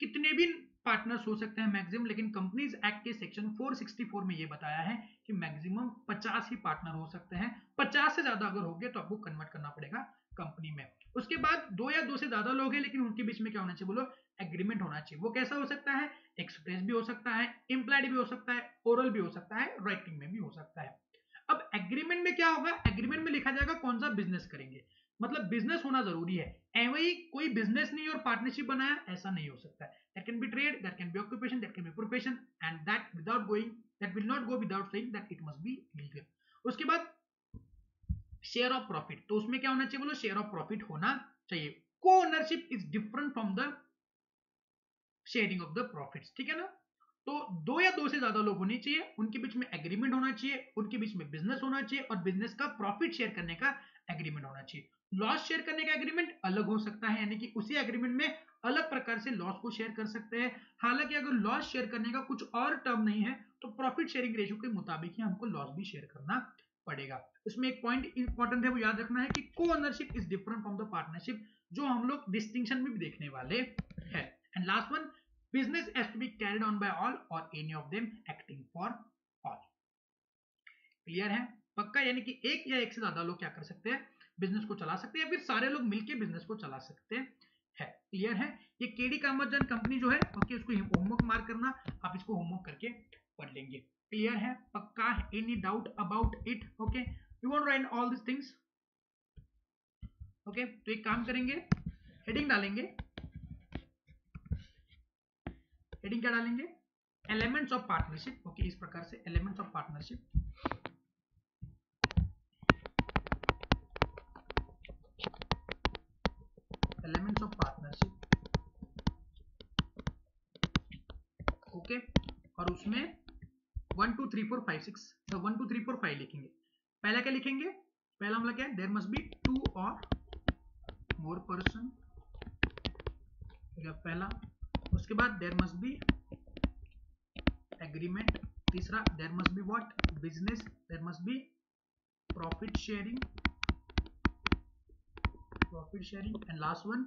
कितने भी पार्टनर्स हो सकते हैं मैक्सिमम, लेकिन कंपनीज एक्ट के सेक्शन 464 में ये बताया है कि मैक्सिमम 50 ही पार्टनर हो सकते हैं। 50 से ज्यादा अगर हो गए तो आपको कन्वर्ट करना पड़ेगा कंपनी में। उसके बाद 2 या 2 से ज्यादा लोग हैं, लेकिन उनके बीच में क्या होना चाहिए बोलो, एग्रीमेंट होना चाहिए। वो कैसा हो सकता है, एक्सप्रेस भी हो सकता है, इम्प्लाइड भी हो सकता है, ओरल भी हो सकता है, राइटिंग में भी हो सकता है। अब एग्रीमेंट में क्या होगा, एग्रीमेंट में लिखा जाएगा कौन सा बिजनेस करेंगे, मतलब बिजनेस होना जरूरी है। वही कोई बिजनेस नहीं और पार्टनरशिप बनाया, ऐसा नहीं हो सकता है। That can be trade, that can be occupation, that can be profession, and that will not go without saying that it must be legal. उसके बाद शेयर ऑफ प्रॉफिट, तो उसमें क्या होना चाहिए बोलो, शेयर ऑफ प्रॉफिट होना चाहिए। को ownership is different from the sharing of the profits, ठीक है ना। तो 2 या 2 से ज्यादा लोग होने चाहिए, उनके बीच में एग्रीमेंट होना चाहिए, उनके बीच में बिजनेस होना चाहिए और बिजनेस का प्रॉफिट शेयर करने का एग्रीमेंट होना चाहिए। लॉस शेयर करने का एग्रीमेंट अलग हो सकता है, यानी कि उसी एग्रीमेंट में अलग प्रकार से लॉस को शेयर कर सकते हैं। हालांकि अगर लॉस शेयर करने का कुछ और टर्म नहीं है तो प्रॉफिट शेयरिंग रेशियो के मुताबिक ही हमको लॉस भी शेयर करना पड़ेगा। इसमें एक पॉइंट इंपॉर्टेंट है, वो याद रखना है कि को ownership is different from the partnership, जो हम लोग डिस्टिंक्शन में भी देखने वाले हैं। And last one, business has to be carried on by all or any of them acting for all. Clear है, पक्का, यानी कि एक या एक से ज्यादा लोग क्या कर सकते हैं, बिजनेस को चला सकते हैं, या फिर सारे लोग मिलकर बिजनेस को चला सकते हैं। क्लियर है। ये केडी कामर्जन कंपनी जो है, ओके, उसको होमवर्क मार्क करना, आप इसको होमवर्क करके पढ़ लेंगे। क्लियर है, पक्का, any doubt about it, okay, you want right all this things, okay. तो एक काम करेंगे, हेडिंग डालेंगे, हेडिंग क्या डालेंगे, एलिमेंट्स ऑफ पार्टनरशिप, ओके, इस प्रकार से elements of partnership, elements of partnership, okay. और उसमें 1 2 3 4 5 6, तो 1 2 3 4 5 लिखेंगे। पहला क्या लिखेंगे, पहला मतलब क्या है, there must B 2 or more person, पहला। उसके बाद देयर मस्ट बी एग्रीमेंट, तीसरा there must be what, business, there must be profit sharing, and last one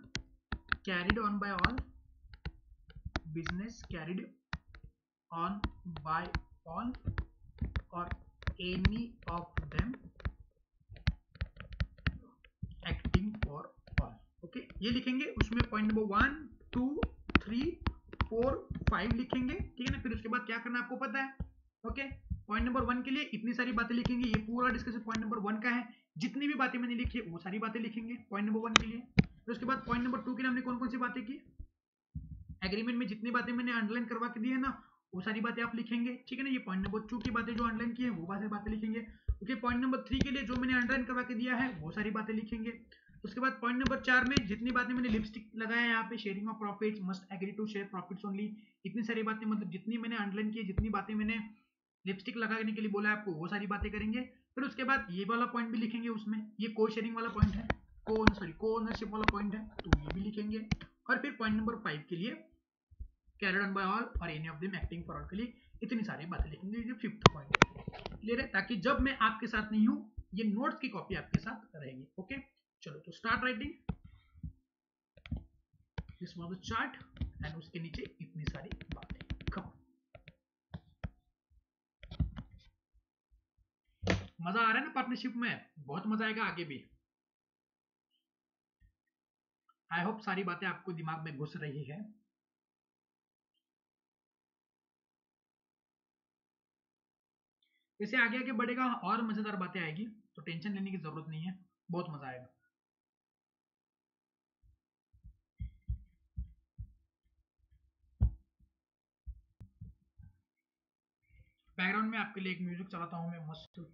carried on by all, business carried on by all or any of them acting for all, okay. ये लिखेंगे, उसमें पॉइंट नंबर 1 2 3 4 5 लिखेंगे, ठीक है ना। फिर उसके बाद क्या करना है आपको पता है, ओके। पॉइंट नंबर 1 के लिए इतनी सारी बातें लिखेंगे, ये पूरा डिस्कशन पॉइंट नंबर 1 का है, जितनी भी बातें मैंने लिखी है वो सारी बातें लिखेंगे पॉइंट नंबर 1 के लिए। फिर उसके बाद पॉइंट नंबर 2 के लिए हमने कौन कौन सी बातें की, एग्रीमेंट में जितनी बातें मैंने अंडरलाइन करवा के दी है ना, वो सारी बातें आप लिखेंगे, ठीक है ना। ये पॉइंट नंबर 2 की बातें जो अंडरलाइन की है वो बातें लिखेंगे, ओके। पॉइंट नंबर 3 के लिए जो मैंने अंडरलाइन करवा के दिया है वो सारी बातें लिखेंगे। उसके बाद पॉइंट नंबर 4 में जितनी बातें मैंने लिपस्टिक लगाया है यहाँ पे, sharing of profits, must agree to share profits only, इतनी सारी बातें, मतलब जितनी मैंने अंडरलाइन की, जितनी बातें मैंने लिपस्टिक लगाने के लिए बोला है आपको, वो सारी बातें करेंगे। फिर उसके बाद ये वाला पॉइंट भी लिखेंगे, उसमें ये को शेयरिंग वाला पॉइंट है, को ओनरशिप वाला पॉइंट है, तो ये भी लिखेंगे। और फिर पॉइंट नंबर 5 के लिए carried on by all और any of them acting for all के लिए इतनी सारी बातें लिखेंगे, ये 5th पॉइंट है। क्लियर है, ताकि जब मैं आपके साथ नहीं हूं ये नोट्स की कॉपी आपके साथ रहेगी, ओके। चलो तो start writing, this was the chart and उसके नीचे इतनी सारी बातें, कम। मजा आ रहा है ना पार्टनरशिप में, बहुत मजा आएगा आगे भी। आई होप सारी बातें आपको दिमाग में घुस रही है। जैसे आगे आगे बढ़ेगा और मजेदार बातें आएगी, तो टेंशन लेने की जरूरत नहीं है, बहुत मजा आएगा। बैकग्राउंड में आपके लिए एक म्यूजिक चलाता हूँ मैं मस्त।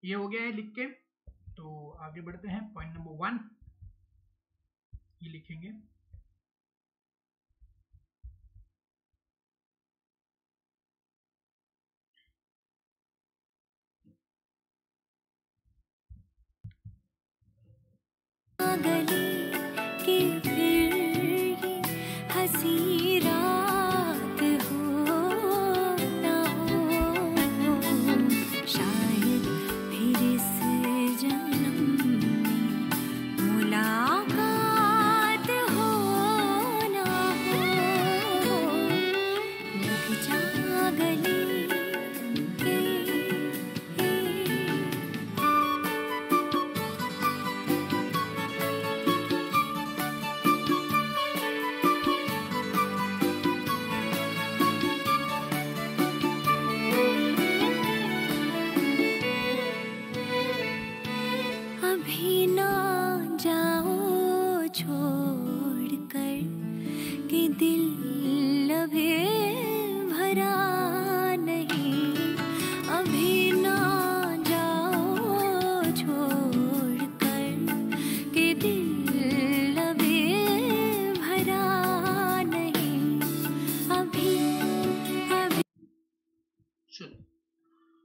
ये हो गया है लिख के, तो आगे बढ़ते हैं। पॉइंट नंबर 1 ये लिखेंगे।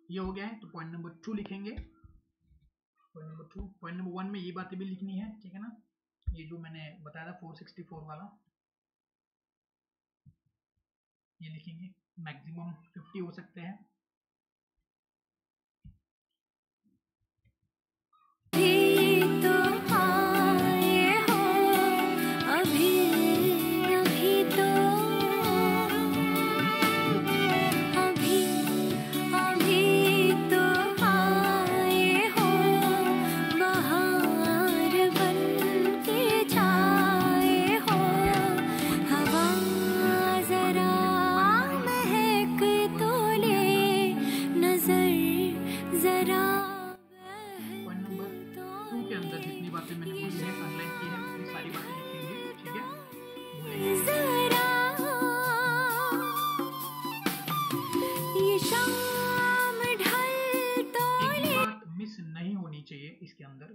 ये हो गया है, तो पॉइंट नंबर 2 लिखेंगे। पॉइंट नंबर 2, पॉइंट नंबर 1 में ये बातें भी लिखनी है, ठीक है ना। ये जो मैंने बताया था 464 वाला, ये लिखेंगे। मैक्सिमम 50 हो सकते हैं। इसके अंदर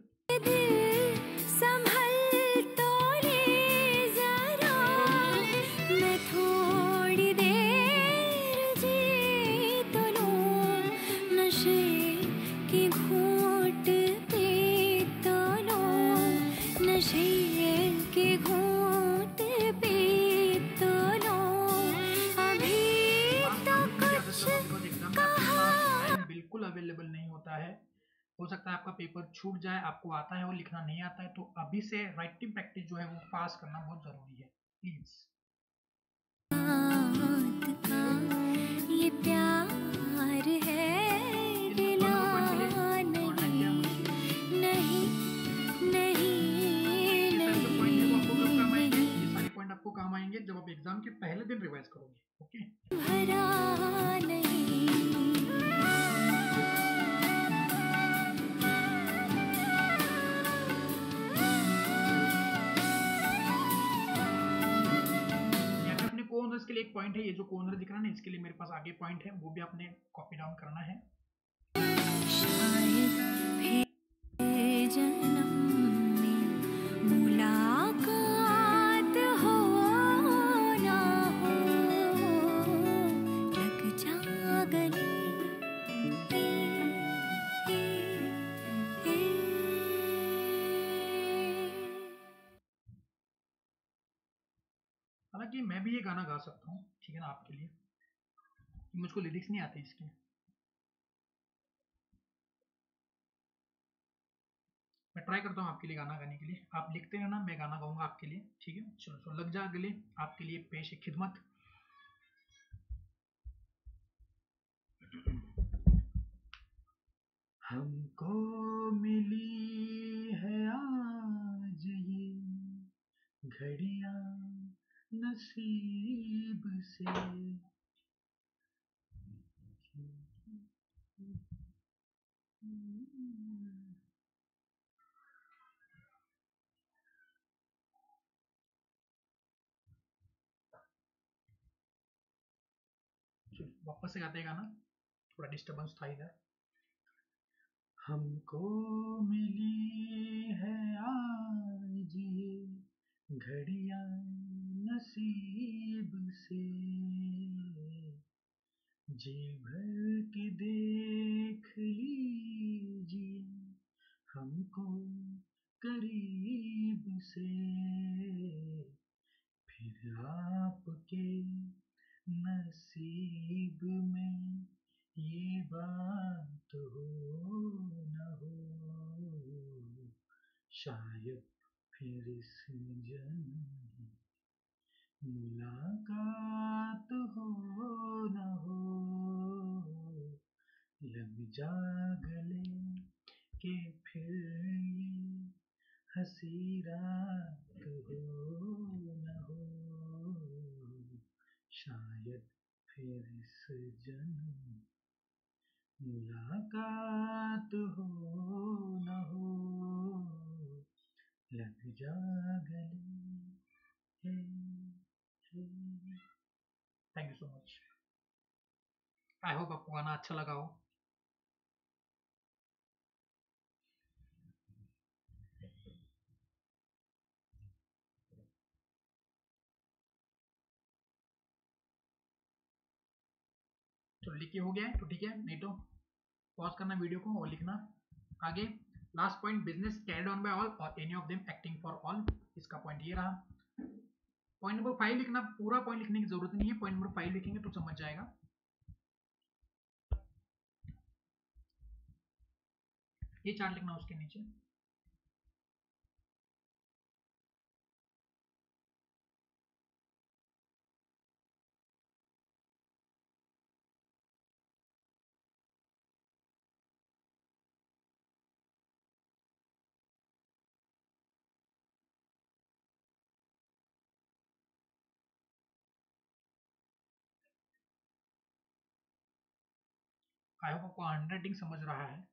अवेलेबल नहीं होता है। हो सकता है आपका पेपर छूट जाए, आपको आता है और लिखना नहीं आता है, तो अभी से राइटिंग प्रैक्टिस जो है वो पास करना बहुत जरूरी है, प्लीज। ये प्यार है नहीं आएंगे जब आप एग्जाम के पहले दिन रिवाइज करोगे। ओके के लिए एक पॉइंट है, ये जो कॉर्नर दिख रहा है ना, इसके लिए मेरे पास आगे पॉइंट है, वो भी आपने कॉपी डाउन करना है। हालांकि मैं भी ये गाना गा सकता हूँ, ठीक है ना, आपके लिए, मुझको लिरिक्स नहीं आते इसके। मैं ट्राई करता हूँ आपके लिए गाना गाने के लिए, आप लिखते रहना, मैं गाना गाऊंगा आपके लिए, ठीक है। चलो लग जा गले, आपके लिए पेश है खिदमत। हमको मिली है आज ये घड़ियां नसीब से, वापस से गाते गाना, थोड़ा डिस्टर्बेंस था इधर। हमको मिली है आज ये घड़ियां नसीब से, जी भर के देख लीजिए हमको करीब से, फिर आपके नसीब में ये बात हो न हो, शायद फिर इस जन्म मुलाकात हो न हो, लग जा गले के फिर ये हंसी रात हो न हो, शायद फिर इस जन्म मुलाकात हो न हो, लग जा गले। Thank you so much, I hope आपको गाना अच्छा लगा हो। तो लिख के हो गया है तो ठीक है, नहीं तो पॉज करना वीडियो को और लिखना आगे। Last point, business carried on by all or any of them acting for all, इसका पॉइंट ये रहा। पॉइंट नंबर 5 लिखना, पूरा पॉइंट लिखने की जरूरत नहीं है, पॉइंट नंबर 5 लिखेंगे तो समझ जाएगा। ये चार्ट लिखना उसके नीचे। आई होप आपको हैंड राइटिंग समझ रहा है।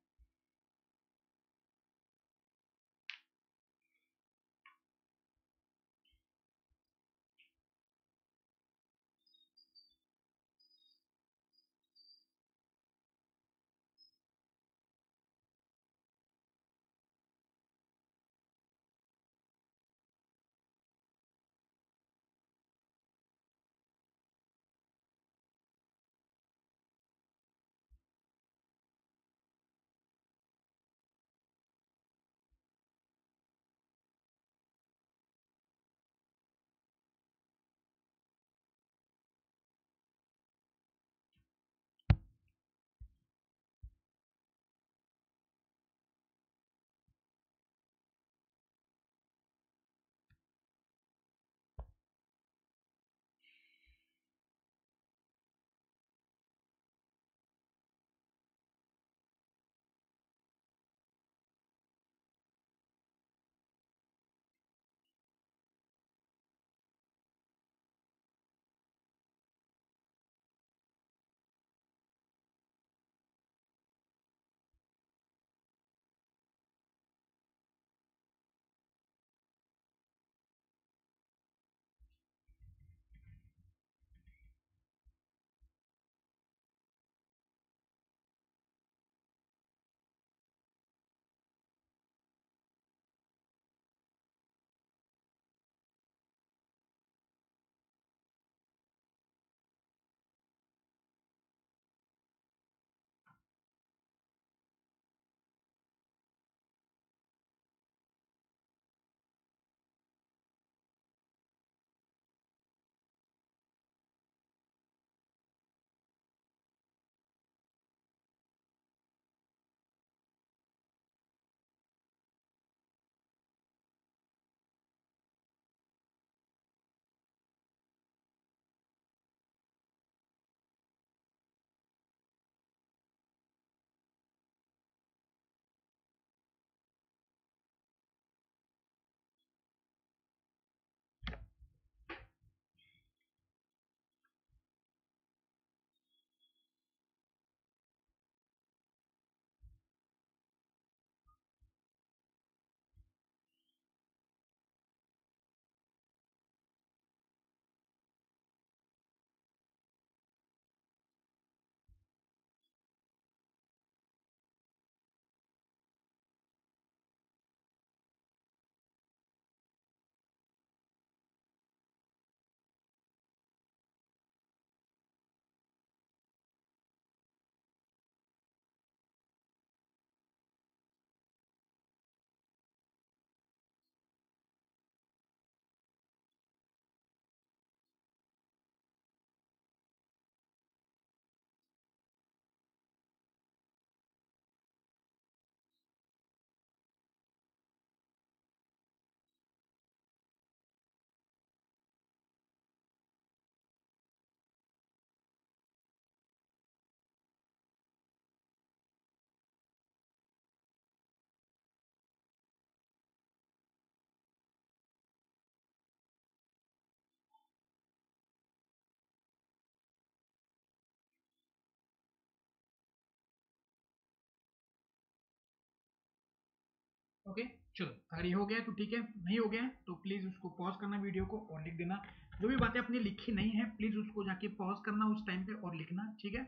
चलो अगर ये हो गया तो ठीक है, नहीं हो गया तो प्लीज उसको पॉज करना वीडियो को और लिख देना। जो भी बातें अपनी लिखी नहीं है प्लीज उसको जाके पॉज करना उस टाइम पे और लिखना, ठीक है।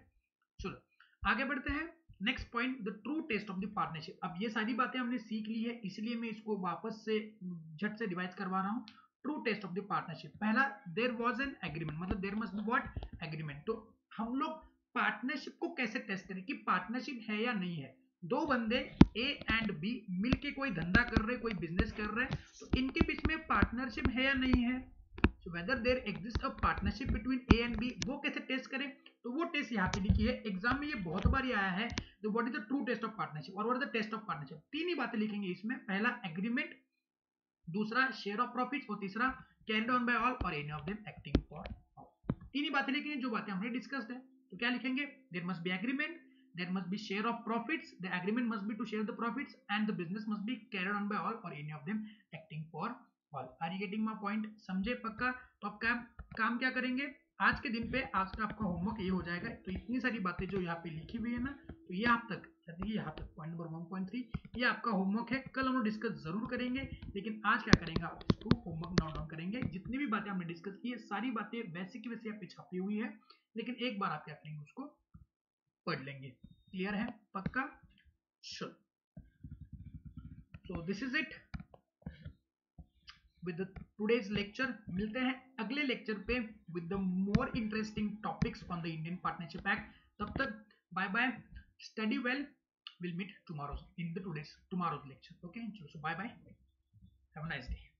चलो आगे बढ़ते हैं। Next point, the true test of the partnership. अब ये सारी बातें हमने सीख ली है, इसलिए मैं इसको वापस से झट से रिवाइज करवा रहा हूँ। True test of the partnership, पहला देयर वाज एन एग्रीमेंट, मतलब there must be what agreement. तो हम लोग पार्टनरशिप को कैसे टेस्ट करें कि पार्टनरशिप है या नहीं है। दो बंदे ए एंड बी मिलके कोई धंधा कर रहे, कोई बिजनेस कर रहे हैं, तो इनके बीच में पार्टनरशिप है या नहीं है। So whether there exist a partnership between A and B, वो कैसे टेस्ट करें, तो वो टेस्ट यहाँ पे लिखी है। एग्जाम में ये बहुत बार आया है, तो what is the true test of partnership और what is the test of partnership. तीन ही बातें लिखेंगे इसमें, पहला एग्रीमेंट, दूसरा शेयर ऑफ प्रॉफिट्स और तीसरा carried on by all or any of them acting for all. तीन ही बातें लिखेंगे जो बातें हमने डिस्कस्ड है। तो क्या लिखेंगे, there must be agreement, there must be share of profits, the agreement must be to share the profits and the business must be carried on by all or any of them acting for all. Are you getting my point? समझे पक्का। तो आप काम क्या करेंगे आज के दिन पे, आज का आपका होमवर्क ये हो जाएगा। तो इतनी सारी बातें जो यहाँ पे लिखी हुई है ना, तो ये आप तक यहाँ तक पॉइंट नंबर 1.3 ये आपका होमवर्क है। कल हम लोग डिस्कस जरूर करेंगे, लेकिन आज क्या करेंगे, आप इसको होमवर्क नोट डाउन करेंगे। जितनी भी बातें हमने डिस्कस की है सारी बातें वैसे की वैसे यहाँ पे छपी हुई है, लेकिन एक बार आप क्या करेंगे उसको पढ़ लेंगे। क्लियर है पक्का। So this is it with today's lecture. मिलते हैं अगले लेक्चर पे with the more interesting topics on the Indian Partnership Act. तब तक bye bye, study well, will meet tomorrow in the today's tomorrow's lecture. Okay, so bye bye, have a nice day.